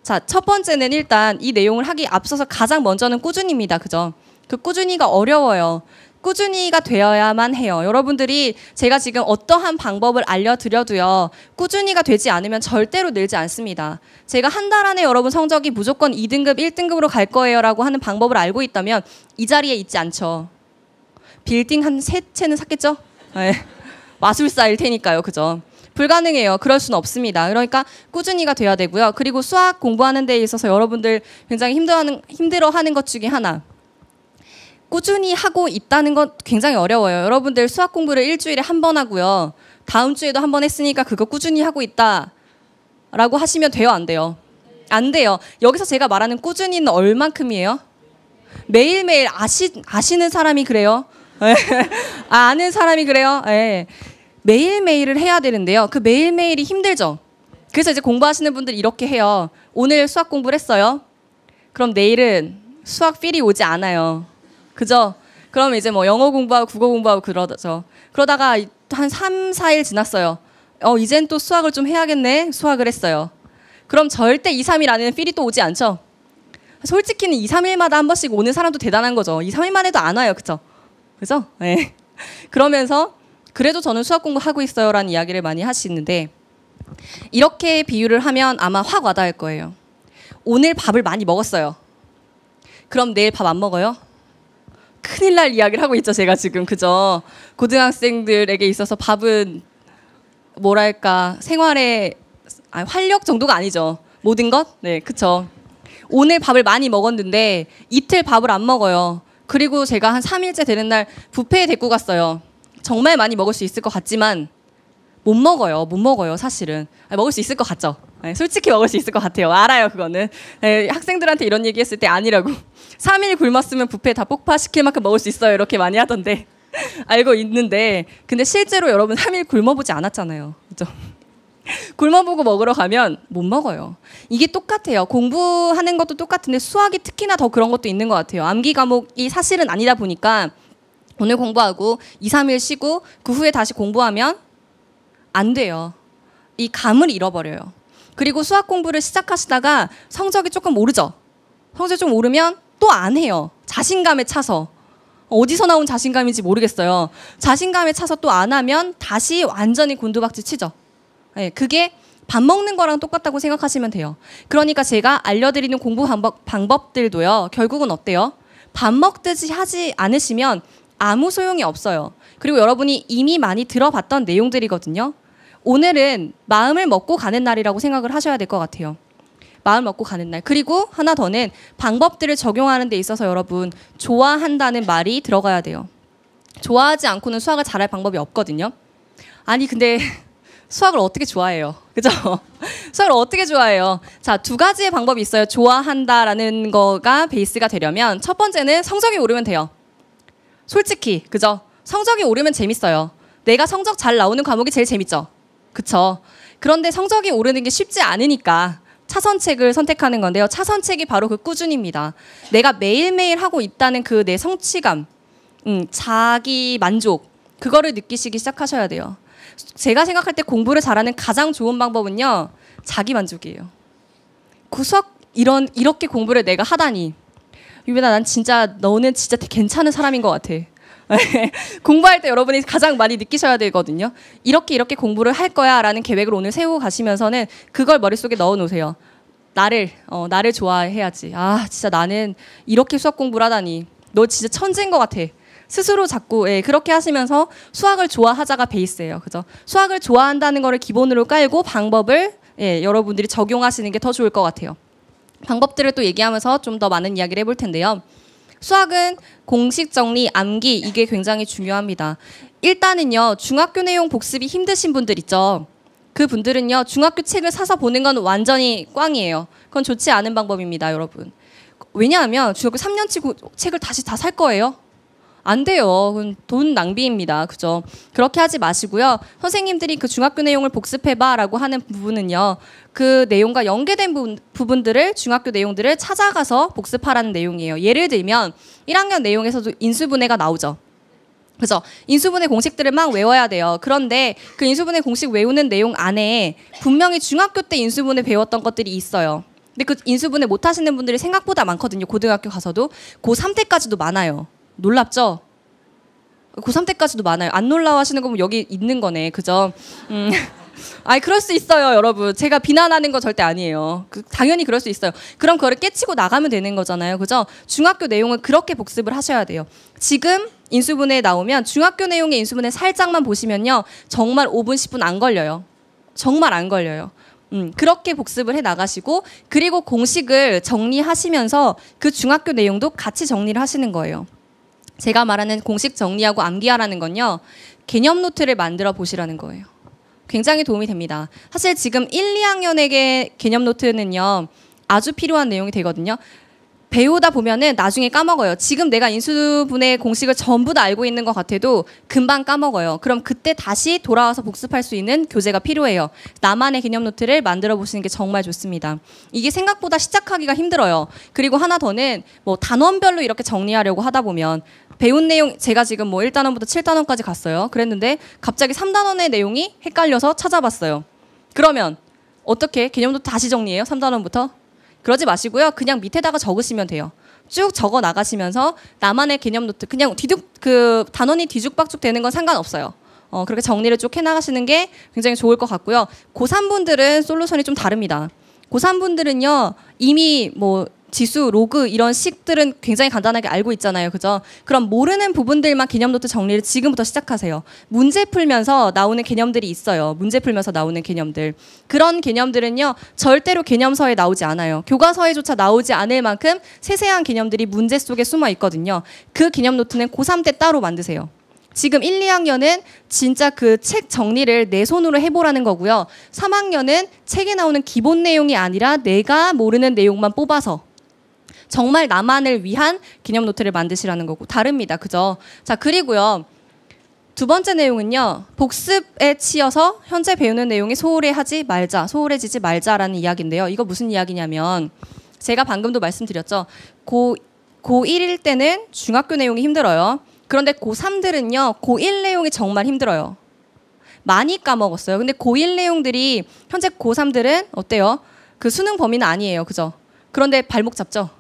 자, 첫 번째는 일단 이 내용을 하기 앞서서 가장 먼저는 꾸준히입니다. 그죠? 그 꾸준히가 어려워요. 꾸준히가 되어야만 해요. 여러분들이 제가 지금 어떠한 방법을 알려드려도요, 꾸준히가 되지 않으면 절대로 늘지 않습니다. 제가 한 달 안에 여러분 성적이 무조건 2등급, 1등급으로 갈 거예요 라고 하는 방법을 알고 있다면 이 자리에 있지 않죠. 빌딩 한 3채는 샀겠죠? 네. 마술사일 테니까요. 그죠? 불가능해요. 그럴 수는 없습니다. 그러니까 꾸준히가 돼야 되고요. 그리고 수학 공부하는 데 있어서 여러분들 굉장히 힘들어하는 것 중에 하나, 꾸준히 하고 있다는 건 굉장히 어려워요. 여러분들 수학 공부를 일주일에 한 번 하고요, 다음 주에도 한 번 했으니까 그거 꾸준히 하고 있다 라고 하시면 돼요? 안 돼요? 안 돼요. 여기서 제가 말하는 꾸준히는 얼만큼이에요? 매일매일 아시는 사람이 그래요? 아는 사람이 그래요? 네. 매일매일을 해야 되는데요. 그 매일매일이 힘들죠. 그래서 이제 공부하시는 분들 이렇게 해요. 오늘 수학 공부를 했어요. 그럼 내일은 수학 필이 오지 않아요. 그죠? 그럼 이제 뭐 영어 공부하고 국어 공부하고 그러죠. 그러다가 한 3, 4일 지났어요. 이젠 또 수학을 좀 해야겠네. 수학을 했어요. 그럼 절대 2, 3일 안에는 필이 또 오지 않죠? 솔직히는 2, 3일마다 한 번씩 오는 사람도 대단한 거죠. 2, 3일만 해도 안 와요. 그죠? 그죠? 네. 그러면서 그래도 저는 수학 공부하고 있어요 라는 이야기를 많이 하시는데, 이렇게 비유를 하면 아마 확 와닿을 거예요. 오늘 밥을 많이 먹었어요. 그럼 내일 밥 안 먹어요? 큰일 날 이야기를 하고 있죠, 제가 지금. 그죠? 고등학생들에게 있어서 밥은 뭐랄까, 생활의 활력 정도가 아니죠. 모든 것? 네, 그쵸. 오늘 밥을 많이 먹었는데 이틀 밥을 안 먹어요. 그리고 제가 한 3일째 되는 날 뷔페에 데리고 갔어요. 정말 많이 먹을 수 있을 것 같지만 못 먹어요, 사실은. 먹을 수 있을 것 같죠? 네, 솔직히 먹을 수 있을 것 같아요. 알아요, 그거는. 네, 학생들한테 이런 얘기 했을 때 아니라고. 3일 굶었으면 뷔페 다 폭파시킬 만큼 먹을 수 있어요. 이렇게 많이 하던데. 알고 있는데, 근데 실제로 여러분 3일 굶어보지 않았잖아요. 그죠? 굶어보고 먹으러 가면 못 먹어요. 이게 똑같아요. 공부하는 것도 똑같은데 수학이 특히나 더 그런 것도 있는 것 같아요. 암기 과목이 사실은 아니다 보니까 오늘 공부하고 2, 3일 쉬고 그 후에 다시 공부하면 안 돼요. 이 감을 잃어버려요. 그리고 수학 공부를 시작하시다가 성적이 조금 오르죠. 성적이 좀 오르면 또 안 해요. 자신감에 차서. 어디서 나온 자신감인지 모르겠어요. 자신감에 차서 또 안 하면 다시 완전히 곤두박질 치죠. 네, 그게 밥 먹는 거랑 똑같다고 생각하시면 돼요. 그러니까 제가 알려드리는 공부 방법들도요, 결국은 어때요? 밥 먹듯이 하지 않으시면 아무 소용이 없어요. 그리고 여러분이 이미 많이 들어봤던 내용들이거든요. 오늘은 마음을 먹고 가는 날이라고 생각을 하셔야 될 것 같아요. 마음 먹고 가는 날. 그리고 하나 더는 방법들을 적용하는 데 있어서 여러분, 좋아한다는 말이 들어가야 돼요. 좋아하지 않고는 수학을 잘할 방법이 없거든요. 아니 근데 수학을 어떻게 좋아해요? 그죠? 수학을 어떻게 좋아해요? 자, 2가지의 방법이 있어요. 좋아한다라는 거가 베이스가 되려면 첫 번째는 성적이 오르면 돼요. 솔직히, 그죠? 성적이 오르면 재밌어요. 내가 성적 잘 나오는 과목이 제일 재밌죠? 그쵸? 그런데 성적이 오르는 게 쉽지 않으니까 차선책을 선택하는 건데요. 차선책이 바로 그 꾸준히입니다. 내가 매일매일 하고 있다는 그 내 성취감, 자기 만족, 그거를 느끼시기 시작하셔야 돼요. 제가 생각할 때 공부를 잘하는 가장 좋은 방법은요, 자기 만족이에요. 그 수학 이렇게 공부를 내가 하다니, 유빈아, 너는 진짜 괜찮은 사람인 것 같아. 공부할 때 여러분이 가장 많이 느끼셔야 되거든요. 이렇게 공부를 할 거야 라는 계획을 오늘 세우고 가시면서는 그걸 머릿속에 넣어 놓으세요. 나를 좋아해야지. 아, 진짜 나는 이렇게 수학 공부를 하다니. 너 진짜 천재인 것 같아. 스스로 자꾸 그렇게 하시면서 수학을 좋아하자가 베이스예요. 그죠? 수학을 좋아한다는 거를 기본으로 깔고 방법을 여러분들이 적용하시는 게 더 좋을 것 같아요. 방법들을 또 얘기하면서 좀 더 많은 이야기를 해볼 텐데요. 수학은 공식 정리, 암기 이게 굉장히 중요합니다. 일단은요. 중학교 내용 복습이 힘드신 분들 있죠. 그 분들은요. 중학교 책을 사서 보는 건 완전히 꽝이에요. 그건 좋지 않은 방법입니다, 여러분. 왜냐하면 중학교 3년치 책을 다시 다 살 거예요. 안 돼요. 그건 돈 낭비입니다. 그죠? 그렇게 하지 마시고요. 선생님들이 그 중학교 내용을 복습해봐 라고 하는 부분은요. 그 내용과 연계된 부분들을 중학교 내용들을 찾아가서 복습하라는 내용이에요. 예를 들면 1학년 내용에서도 인수분해가 나오죠. 그죠? 인수분해 공식들을 막 외워야 돼요. 그런데 그 인수분해 공식 외우는 내용 안에 분명히 중학교 때 인수분해 배웠던 것들이 있어요. 근데 그 인수분해 못 하시는 분들이 생각보다 많거든요. 고등학교 가서도. 고3 때까지도 많아요. 놀랍죠? 고3 때까지도 많아요. 안 놀라워 하시는 거면 여기 있는 거네. 그죠? 아니 그럴 수 있어요, 여러분. 제가 비난하는 거 절대 아니에요. 당연히 그럴 수 있어요. 그럼 그거를 깨치고 나가면 되는 거잖아요. 그죠? 중학교 내용은 그렇게 복습을 하셔야 돼요. 지금 인수분해 나오면 중학교 내용의 인수분해 살짝만 보시면요. 정말 5분, 10분 안 걸려요. 정말 안 걸려요. 그렇게 복습을 해 나가시고 그리고 공식을 정리하시면서 그 중학교 내용도 같이 정리를 하시는 거예요. 제가 말하는 공식 정리하고 암기하라는 건요. 개념 노트를 만들어 보시라는 거예요. 굉장히 도움이 됩니다. 사실 지금 1, 2학년에게 개념 노트는요. 아주 필요한 내용이 되거든요. 배우다 보면은 나중에 까먹어요. 지금 내가 인수분해 공식을 전부 다 알고 있는 것 같아도 금방 까먹어요. 그럼 그때 다시 돌아와서 복습할 수 있는 교재가 필요해요. 나만의 개념 노트를 만들어 보시는 게 정말 좋습니다. 이게 생각보다 시작하기가 힘들어요. 그리고 하나 더는 뭐 단원별로 이렇게 정리하려고 하다 보면 배운 내용 제가 지금 뭐 1단원부터 7단원까지 갔어요. 그랬는데 갑자기 3단원의 내용이 헷갈려서 찾아봤어요. 그러면 어떻게 개념 노트 다시 정리해요? 3단원부터? 그러지 마시고요. 그냥 밑에다가 적으시면 돼요. 쭉 적어 나가시면서 나만의 개념 노트 그냥 단원이 뒤죽박죽 되는 건 상관없어요. 그렇게 정리를 쭉 해나가시는 게 굉장히 좋을 것 같고요. 고3 분들은 솔루션이 좀 다릅니다. 고3 분들은요 이미 뭐 지수, 로그 이런 식들은 굉장히 간단하게 알고 있잖아요. 그죠? 그럼 모르는 부분들만 개념 노트 정리를 지금부터 시작하세요. 문제 풀면서 나오는 개념들이 있어요. 문제 풀면서 나오는 개념들. 그런 개념들은요. 절대로 개념서에 나오지 않아요. 교과서에조차 나오지 않을 만큼 세세한 개념들이 문제 속에 숨어 있거든요. 그 개념 노트는 고3 때 따로 만드세요. 지금 1, 2학년은 진짜 그 책 정리를 내 손으로 해보라는 거고요. 3학년은 책에 나오는 기본 내용이 아니라 내가 모르는 내용만 뽑아서 정말 나만을 위한 개념 노트를 만드시라는 거고 다릅니다. 그죠? 자, 그리고요. 두 번째 내용은요. 복습에 치여서 현재 배우는 내용에 소홀해지지 말자라는 이야기인데요. 이거 무슨 이야기냐면 제가 방금도 말씀드렸죠. 고1일 때는 중학교 내용이 힘들어요. 그런데 고3들은요. 고1 내용이 정말 힘들어요. 많이 까먹었어요. 근데 고1 내용들이 현재 고3들은 어때요? 그 수능 범위는 아니에요. 그죠? 그런데 발목 잡죠?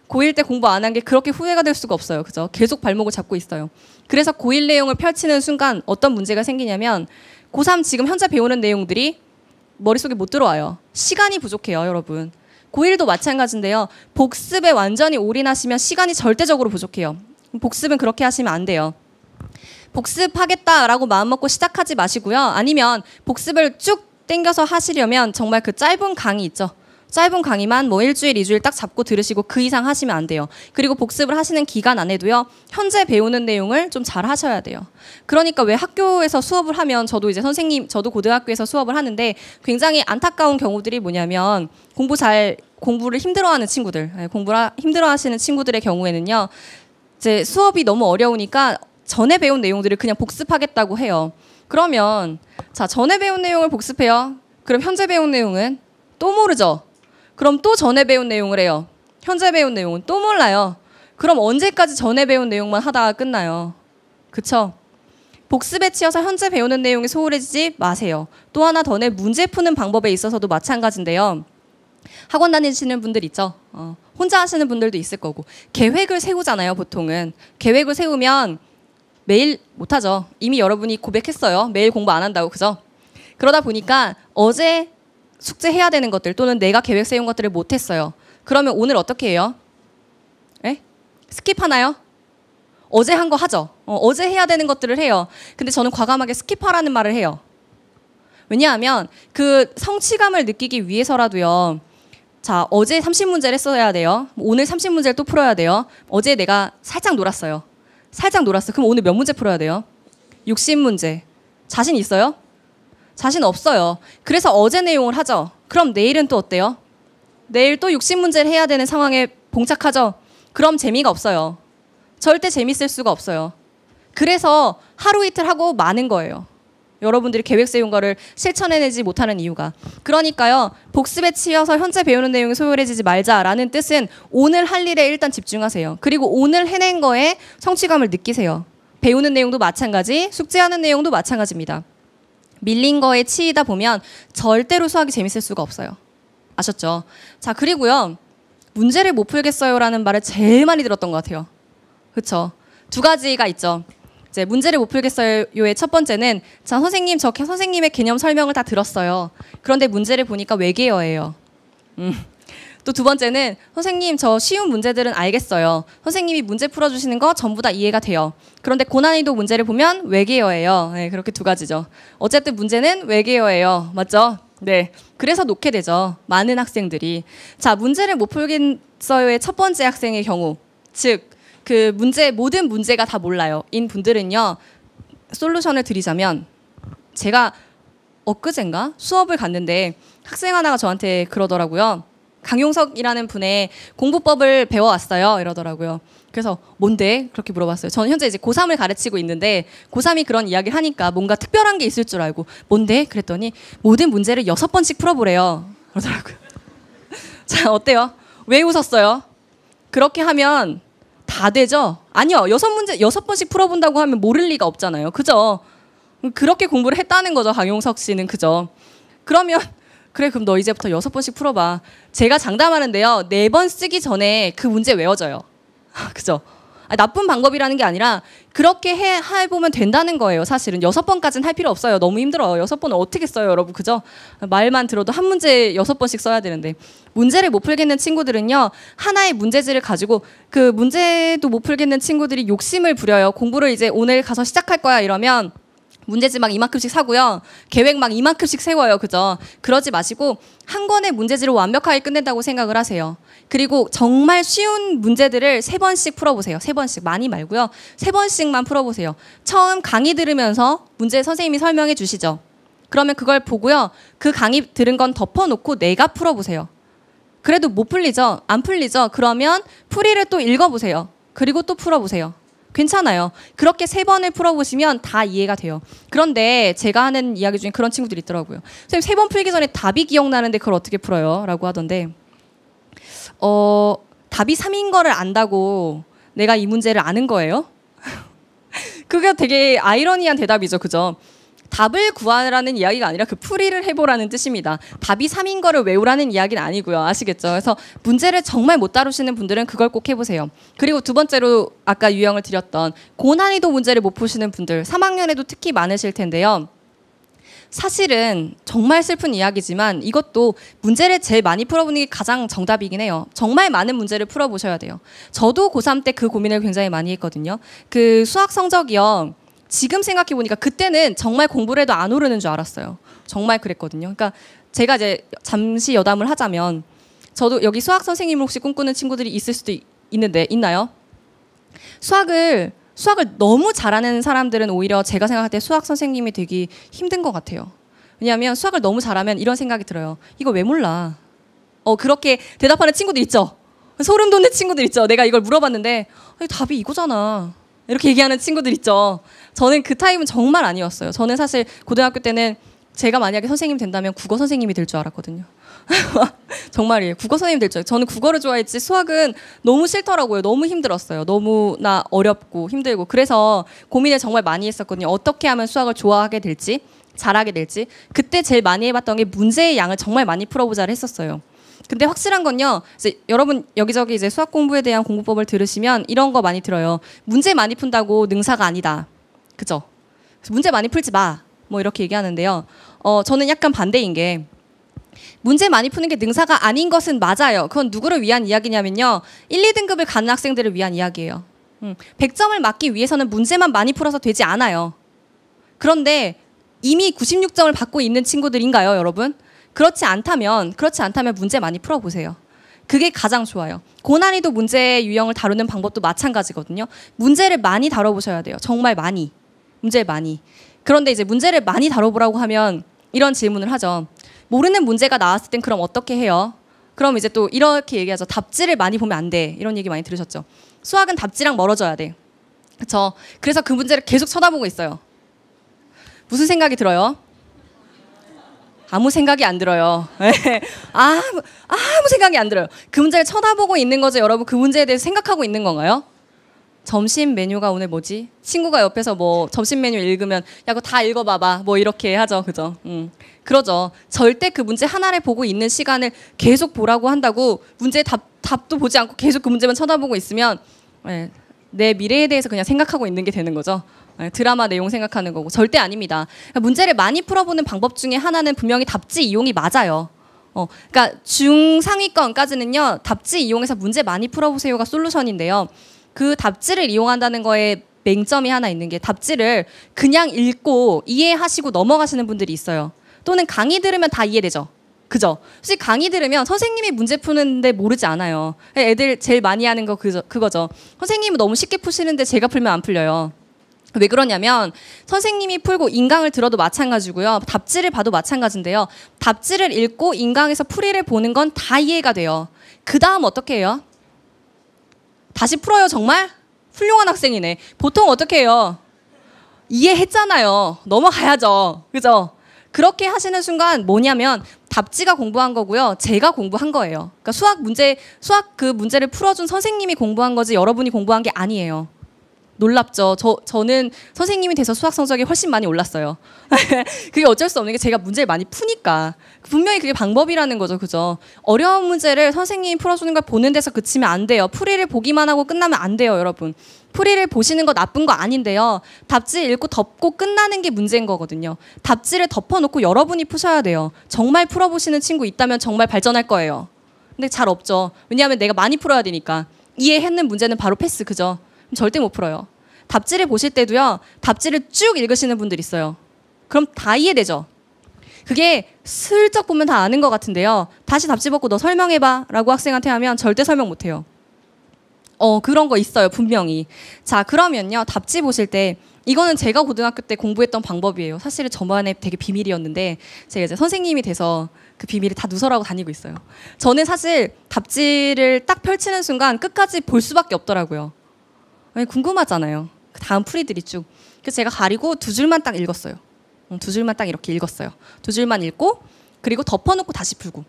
고1 때 공부 안 한 게 그렇게 후회가 될 수가 없어요. 그죠? 계속 발목을 잡고 있어요. 그래서 고1 내용을 펼치는 순간 어떤 문제가 생기냐면 고3 지금 현재 배우는 내용들이 머릿속에 못 들어와요. 시간이 부족해요, 여러분. 고1도 마찬가지인데요. 복습에 완전히 올인하시면 시간이 절대적으로 부족해요. 복습은 그렇게 하시면 안 돼요. 복습하겠다라고 마음먹고 시작하지 마시고요. 아니면 복습을 쭉 땡겨서 하시려면 정말 그 짧은 강의 있죠. 짧은 강의만 뭐 1주일, 2주일 딱 잡고 들으시고 그 이상 하시면 안 돼요. 그리고 복습을 하시는 기간 안에도요. 현재 배우는 내용을 좀 잘 하셔야 돼요. 그러니까 왜 학교에서 수업을 하면 저도 이제 저도 고등학교에서 수업을 하는데 굉장히 안타까운 경우들이 뭐냐면 공부를 힘들어하는 친구들, 힘들어하시는 친구들의 경우에는요. 이제 수업이 너무 어려우니까 전에 배운 내용들을 그냥 복습하겠다고 해요. 그러면 자, 전에 배운 내용을 복습해요. 그럼 현재 배운 내용은 또 모르죠. 그럼 또 전에 배운 내용을 해요. 현재 배운 내용은 또 몰라요. 그럼 언제까지 전에 배운 내용만 하다가 끝나요. 그쵸? 복습에 치여서 현재 배우는 내용이 소홀해지지 마세요. 또 하나 더는 문제 푸는 방법에 있어서도 마찬가지인데요. 학원 다니시는 분들 있죠? 혼자 하시는 분들도 있을 거고. 계획을 세우잖아요, 보통은. 계획을 세우면 매일 못하죠. 이미 여러분이 고백했어요. 매일 공부 안 한다고, 그죠? 그러다 보니까 어제 숙제해야 되는 것들 또는 내가 계획 세운 것들을 못했어요. 그러면 오늘 어떻게 해요? 에? 스킵하나요? 어제 한 거 하죠. 어제 해야 되는 것들을 해요. 근데 저는 과감하게 스킵하라는 말을 해요. 왜냐하면 그 성취감을 느끼기 위해서라도요. 자, 어제 30문제를 했어야 돼요. 오늘 30문제를 또 풀어야 돼요. 어제 내가 살짝 놀았어요. 살짝 놀았어. 그럼 오늘 몇 문제 풀어야 돼요? 60문제. 자신 있어요? 자신 없어요. 그래서 어제 내용을 하죠. 그럼 내일은 또 어때요? 내일 또 60문제를 해야 되는 상황에 봉착하죠. 그럼 재미가 없어요. 절대 재밌을 수가 없어요. 그래서 하루 이틀 하고 마는 거예요. 여러분들이 계획 세운 거를 실천해내지 못하는 이유가. 그러니까요. 복습에 치여서 현재 배우는 내용이 소홀해지지 말자라는 뜻은 오늘 할 일에 일단 집중하세요. 그리고 오늘 해낸 거에 성취감을 느끼세요. 배우는 내용도 마찬가지, 숙제하는 내용도 마찬가지입니다. 밀린 거에 치이다 보면 절대로 수학이 재밌을 수가 없어요. 아셨죠? 자, 그리고요. 문제를 못 풀겠어요라는 말을 제일 많이 들었던 것 같아요. 그렇죠? 두 가지가 있죠. 이제 문제를 못 풀겠어요의 첫 번째는 자, 선생님, 저 선생님의 개념 설명을 다 들었어요. 그런데 문제를 보니까 외계어예요. 또 두 번째는 선생님, 저 쉬운 문제들은 알겠어요. 선생님이 문제 풀어주시는 거 전부 다 이해가 돼요. 그런데 고난이도 문제를 보면 외계어예요. 네, 그렇게 두 가지죠. 어쨌든 문제는 외계어예요. 맞죠? 네. 그래서 놓게 되죠. 많은 학생들이. 자, 문제를 못 풀겠어요의 첫 번째 학생의 경우, 즉 그 모든 문제가 다 몰라요. 인 분들은요. 솔루션을 드리자면 제가 엊그젠가 수업을 갔는데 학생 하나가 저한테 그러더라고요. 강용석이라는 분의 공부법을 배워왔어요. 이러더라고요. 그래서 뭔데? 그렇게 물어봤어요. 저는 현재 이제 고3을 가르치고 있는데 고3이 그런 이야기를 하니까 뭔가 특별한 게 있을 줄 알고 뭔데? 그랬더니 모든 문제를 6번씩 풀어보래요. 그러더라고요. 자, 어때요? 왜 웃었어요? 그렇게 하면 다 되죠? 아니요. 6번씩 풀어본다고 하면 모를 리가 없잖아요. 그죠? 그렇게 공부를 했다는 거죠. 강용석 씨는. 그죠? 그러면 그래, 그럼 너 이제부터 6번씩 풀어봐. 제가 장담하는데요. 4번 쓰기 전에 그 문제 외워져요. 그죠? 나쁜 방법이라는 게 아니라 그렇게 해보면 된다는 거예요. 사실은 6번까지는 할 필요 없어요. 너무 힘들어요. 6번은 어떻게 써요, 여러분? 그죠? 말만 들어도 한 문제 6번씩 써야 되는데 문제를 못 풀겠는 친구들은요. 하나의 문제지를 가지고 그 문제도 못 풀겠는 친구들이 욕심을 부려요. 공부를 이제 오늘 가서 시작할 거야 이러면 문제지 막 이만큼씩 사고요. 계획 막 이만큼씩 세워요. 그죠? 그러지 마시고 한 권의 문제지를 완벽하게 끝낸다고 생각을 하세요. 그리고 정말 쉬운 문제들을 3번씩 풀어보세요. 3번씩. 많이 말고요. 3번씩만 풀어보세요. 처음 강의 들으면서 문제 선생님이 설명해 주시죠. 그러면 그걸 보고요. 그 강의 들은 건 덮어놓고 내가 풀어보세요. 그래도 못 풀리죠? 안 풀리죠? 그러면 풀이를 또 읽어보세요. 그리고 또 풀어보세요. 괜찮아요. 그렇게 3번을 풀어보시면 다 이해가 돼요. 그런데 제가 하는 이야기 중에 그런 친구들이 있더라고요. 선생님 3번 풀기 전에 답이 기억나는데 그걸 어떻게 풀어요? 라고 하던데 답이 3인 거를 안다고 내가 이 문제를 아는 거예요? 그게 되게 아이러니한 대답이죠. 그죠? 답을 구하라는 이야기가 아니라 그 풀이를 해보라는 뜻입니다. 답이 3인 거를 외우라는 이야기는 아니고요. 아시겠죠? 그래서 문제를 정말 못 다루시는 분들은 그걸 꼭 해보세요. 그리고 두 번째로 아까 유형을 드렸던 고난이도 문제를 못 푸시는 분들 3학년에도 특히 많으실 텐데요. 사실은 정말 슬픈 이야기지만 이것도 문제를 제일 많이 풀어보는 게 가장 정답이긴 해요. 정말 많은 문제를 풀어보셔야 돼요. 저도 고3 때 그 고민을 굉장히 많이 했거든요. 그 수학 성적이요. 지금 생각해보니까 그때는 정말 공부를 해도 안 오르는 줄 알았어요. 정말 그랬거든요. 그러니까 제가 이제 잠시 여담을 하자면 저도 여기 수학 선생님을 혹시 꿈꾸는 친구들이 있을 수도 있는데 있나요? 수학을 너무 잘하는 사람들은 오히려 제가 생각할 때 수학 선생님이 되기 힘든 것 같아요. 왜냐하면 수학을 너무 잘하면 이런 생각이 들어요. 이거 왜 몰라? 그렇게 대답하는 친구들 있죠? 소름 돋는 친구들 있죠? 내가 이걸 물어봤는데 답이 이거잖아. 이렇게 얘기하는 친구들 있죠. 저는 그 타입은 정말 아니었어요. 저는 사실 고등학교 때는 제가 만약에 선생님 된다면 국어 선생님이 될 줄 알았거든요. 정말이에요. 국어 선생님 될 줄 알았어요. 저는 국어를 좋아했지 수학은 너무 싫더라고요. 너무 힘들었어요. 너무나 어렵고 힘들고. 그래서 고민을 정말 많이 했었거든요. 어떻게 하면 수학을 좋아하게 될지, 잘하게 될지. 그때 제일 많이 해봤던 게 문제의 양을 정말 많이 풀어보자를 했었어요. 근데 확실한 건요. 이제 여러분 여기저기 이제 수학 공부에 대한 공부법을 들으시면 이런 거 많이 들어요. 문제 많이 푼다고 능사가 아니다. 그죠? 문제 많이 풀지 마. 뭐 이렇게 얘기하는데요. 저는 약간 반대인 게 문제 많이 푸는 게 능사가 아닌 것은 맞아요. 그건 누구를 위한 이야기냐면요. 1, 2등급을 가는 학생들을 위한 이야기예요. 100점을 맞기 위해서는 문제만 많이 풀어서 되지 않아요. 그런데 이미 96점을 받고 있는 친구들인가요, 여러분? 그렇지 않다면 문제 많이 풀어보세요. 그게 가장 좋아요. 고난이도 문제 유형을 다루는 방법도 마찬가지거든요. 문제를 많이 다뤄보셔야 돼요. 정말 많이. 문제를 많이. 그런데 이제 문제를 많이 다뤄보라고 하면 이런 질문을 하죠. 모르는 문제가 나왔을 땐 그럼 어떻게 해요? 그럼 이제 또 이렇게 얘기하죠. 답지를 많이 보면 안 돼. 이런 얘기 많이 들으셨죠. 수학은 답지랑 멀어져야 돼. 그렇죠? 그래서 그 문제를 계속 쳐다보고 있어요. 무슨 생각이 들어요? 아무 생각이 안 들어요. 아무 생각이 안 들어요. 그 문제를 쳐다보고 있는 거죠. 여러분 그 문제에 대해서 생각하고 있는 건가요? 점심 메뉴가 오늘 뭐지? 친구가 옆에서 뭐 점심 메뉴 읽으면 야 그거 다 읽어봐봐 뭐 이렇게 하죠. 그죠? 그러죠. 절대 그 문제 하나를 보고 있는 시간을 계속 보라고 한다고 문제 답도 보지 않고 계속 그 문제만 쳐다보고 있으면 내 미래에 대해서 그냥 생각하고 있는 게 되는 거죠. 드라마 내용 생각하는 거고. 절대 아닙니다. 문제를 많이 풀어보는 방법 중에 하나는 분명히 답지 이용이 맞아요. 그러니까 중상위권까지는요. 답지 이용해서 문제 많이 풀어보세요가 솔루션인데요. 그 답지를 이용한다는 거에 맹점이 하나 있는 게 답지를 그냥 읽고 이해하시고 넘어가시는 분들이 있어요. 또는 강의 들으면 다 이해되죠. 그죠? 솔직히 강의 들으면 선생님이 문제 푸는데 모르지 않아요. 애들 제일 많이 하는 거 그거죠. 선생님은 너무 쉽게 푸시는데 제가 풀면 안 풀려요. 왜 그러냐면 선생님이 풀고 인강을 들어도 마찬가지고요. 답지를 봐도 마찬가지인데요. 답지를 읽고 인강에서 풀이를 보는 건 다 이해가 돼요. 그 다음 어떻게 해요? 다시 풀어요 정말? 훌륭한 학생이네. 보통 어떻게 해요? 이해했잖아요. 넘어가야죠. 그죠? 그렇게 하시는 순간 뭐냐면 답지가 공부한 거고요. 제가 공부한 거예요. 그러니까 수학 그 문제를 풀어준 선생님이 공부한 거지 여러분이 공부한 게 아니에요. 놀랍죠. 저는 선생님이 돼서 수학 성적이 훨씬 많이 올랐어요. 그게 어쩔 수 없는 게 제가 문제를 많이 푸니까. 분명히 그게 방법이라는 거죠. 그죠? 어려운 문제를 선생님이 풀어주는 걸 보는 데서 그치면 안 돼요. 풀이를 보기만 하고 끝나면 안 돼요, 여러분. 풀이를 보시는 거 나쁜 거 아닌데요. 답지 읽고 덮고 끝나는 게 문제인 거거든요. 답지를 덮어놓고 여러분이 푸셔야 돼요. 정말 풀어보시는 친구 있다면 정말 발전할 거예요. 근데 잘 없죠. 왜냐하면 내가 많이 풀어야 되니까. 이해했는 문제는 바로 패스, 그죠? 절대 못 풀어요. 답지를 보실 때도요. 답지를 쭉 읽으시는 분들 있어요. 그럼 다 이해되죠? 그게 슬쩍 보면 다 아는 것 같은데요. 다시 답지 보고 너 설명해봐 라고 학생한테 하면 절대 설명 못해요. 그런 거 있어요. 분명히. 자, 그러면요. 답지 보실 때 이거는 제가 고등학교 때 공부했던 방법이에요. 사실은 저만의 되게 비밀이었는데 제가 이제 선생님이 돼서 그 비밀을 다 누설하고 다니고 있어요. 저는 사실 답지를 딱 펼치는 순간 끝까지 볼 수밖에 없더라고요. 궁금하잖아요. 그 다음 풀이들이 쭉. 그래서 제가 가리고 두 줄만 딱 읽었어요. 두 줄만 딱 이렇게 읽었어요. 두 줄만 읽고 그리고 덮어놓고 다시 풀고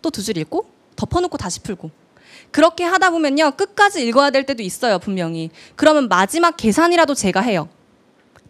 또 두 줄 읽고 덮어놓고 다시 풀고 그렇게 하다 보면요. 끝까지 읽어야 될 때도 있어요. 분명히. 그러면 마지막 계산이라도 제가 해요.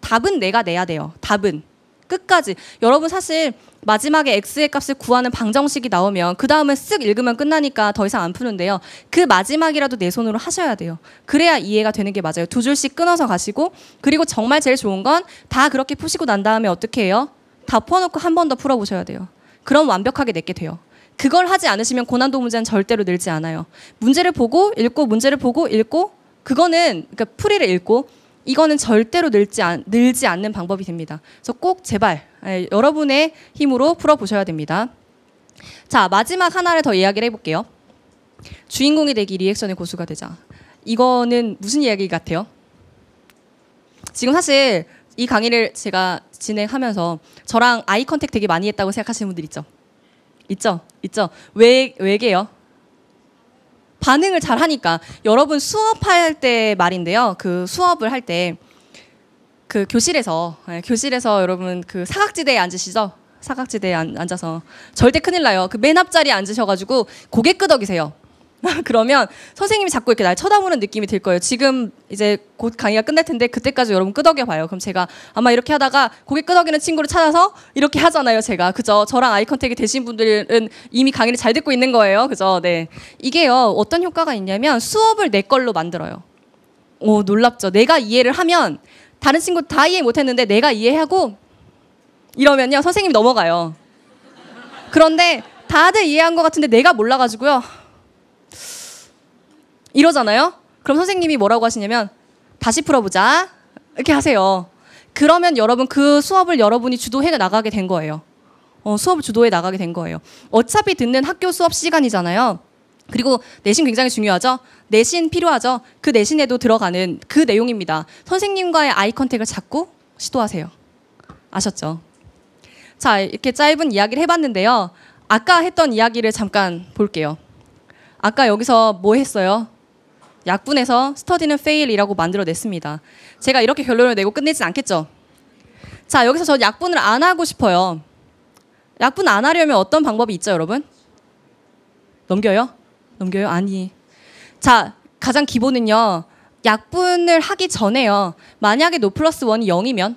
답은 내가 내야 돼요. 답은. 끝까지. 여러분 사실 마지막에 x의 값을 구하는 방정식이 나오면 그 다음에 쓱 읽으면 끝나니까 더 이상 안 푸는데요. 그 마지막이라도 내 손으로 하셔야 돼요. 그래야 이해가 되는 게 맞아요. 두 줄씩 끊어서 가시고 그리고 정말 제일 좋은 건 다 그렇게 푸시고 난 다음에 어떻게 해요? 다 풀어놓고 한 번 더 풀어보셔야 돼요. 그럼 완벽하게 내게 돼요. 그걸 하지 않으시면 고난도 문제는 절대로 늘지 않아요. 문제를 보고 읽고 문제를 보고 읽고 그거는 그러니까 풀이를 읽고 이거는 절대로 늘지 않는 방법이 됩니다. 그래서 꼭 제발 여러분의 힘으로 풀어보셔야 됩니다. 자, 마지막 하나를 더 이야기를 해볼게요. 주인공이 되기 리액션의 고수가 되자. 이거는 무슨 이야기 같아요? 지금 사실 이 강의를 제가 진행하면서 저랑 아이 컨택 되게 많이 했다고 생각하시는 분들 있죠? 있죠? 왜게요? 반응을 잘 하니까. 여러분 수업할 때 말인데요. 그 수업을 할 때 그 교실에서 여러분 그 사각지대에 앉으시죠? 사각지대에 앉아서 절대 큰일 나요. 그 맨 앞자리에 앉으셔가지고 고개 끄덕이세요. 그러면 선생님이 자꾸 이렇게 날 쳐다보는 느낌이 들 거예요. 지금 이제 곧 강의가 끝날 텐데 그때까지 여러분 끄덕여 봐요. 그럼 제가 아마 이렇게 하다가 고개 끄덕이는 친구를 찾아서 이렇게 하잖아요. 제가. 그죠? 저랑 아이 컨택이 되신 분들은 이미 강의를 잘 듣고 있는 거예요. 그죠? 네. 이게요. 어떤 효과가 있냐면 수업을 내 걸로 만들어요. 오, 놀랍죠? 내가 이해를 하면 다른 친구 다 이해 못했는데 내가 이해하고 이러면요. 선생님이 넘어가요. 그런데 다들 이해한 것 같은데 내가 몰라가지고요. 이러잖아요. 그럼 선생님이 뭐라고 하시냐면 다시 풀어보자 이렇게 하세요. 그러면 여러분 그 수업을 여러분이 주도해 나가게 된 거예요. 수업을 주도해 나가게 된 거예요. 어차피 듣는 학교 수업 시간이잖아요. 그리고 내신 굉장히 중요하죠. 내신 필요하죠. 그 내신에도 들어가는 그 내용입니다. 선생님과의 아이 컨택을 자꾸 시도하세요. 아셨죠? 자, 이렇게 짧은 이야기를 해봤는데요. 아까 했던 이야기를 잠깐 볼게요. 아까 여기서 뭐 했어요? 약분해서 스터디는 페일이라고 만들어냈습니다. 제가 이렇게 결론을 내고 끝내진 않겠죠? 자, 여기서 저 약분을 안 하고 싶어요. 약분 안 하려면 어떤 방법이 있죠, 여러분? 넘겨요? 넘겨요? 아니. 자, 가장 기본은요. 약분을 하기 전에요. 만약에 노 플러스 1이 0이면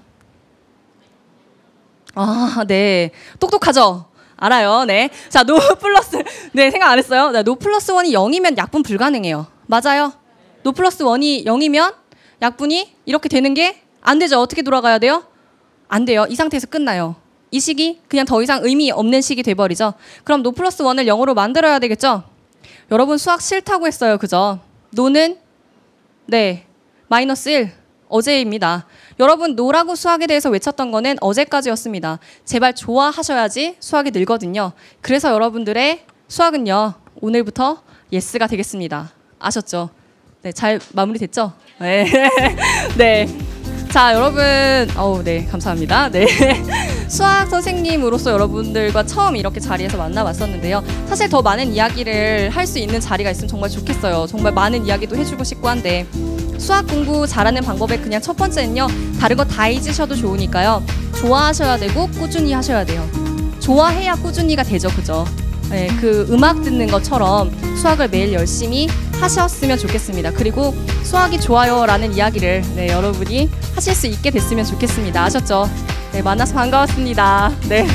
아, 네. 똑똑하죠? 알아요. 네. 자, 노 플러스 네, 생각 안 했어요. 네, 노 플러스 1이 0이면 약분 불가능해요. 맞아요? 노 플러스 1이 0이면 약분이 이렇게 되는 게 안 되죠. 어떻게 돌아가야 돼요? 안 돼요. 이 상태에서 끝나요. 이 식이 그냥 더 이상 의미 없는 식이 돼버리죠. 그럼 노 플러스 1을 0으로 만들어야 되겠죠? 여러분 수학 싫다고 했어요. 그죠? 노는 네, 마이너스 1. 어제입니다. 여러분 노라고 수학에 대해서 외쳤던 거는 어제까지였습니다. 제발 좋아하셔야지 수학이 늘거든요. 그래서 여러분들의 수학은요. 오늘부터 예스가 되겠습니다. 아셨죠? 네, 잘 마무리됐죠? 네. 네. 자, 여러분, 네, 감사합니다. 네. 수학 선생님으로서 여러분들과 처음 이렇게 자리에서 만나봤었는데요. 사실 더 많은 이야기를 할 수 있는 자리가 있으면 정말 좋겠어요. 정말 많은 이야기도 해주고 싶고 한데 수학 공부 잘하는 방법의 그냥 첫 번째는요. 다른 거 다 잊으셔도 좋으니까요. 좋아하셔야 되고 꾸준히 하셔야 돼요. 좋아해야 꾸준히가 되죠. 그죠? 네, 그 음악 듣는 것처럼 수학을 매일 열심히 하셨으면 좋겠습니다. 그리고 수학이 좋아요라는 이야기를 네, 여러분이 하실 수 있게 됐으면 좋겠습니다. 아셨죠? 네, 만나서 반가웠습니다. 네.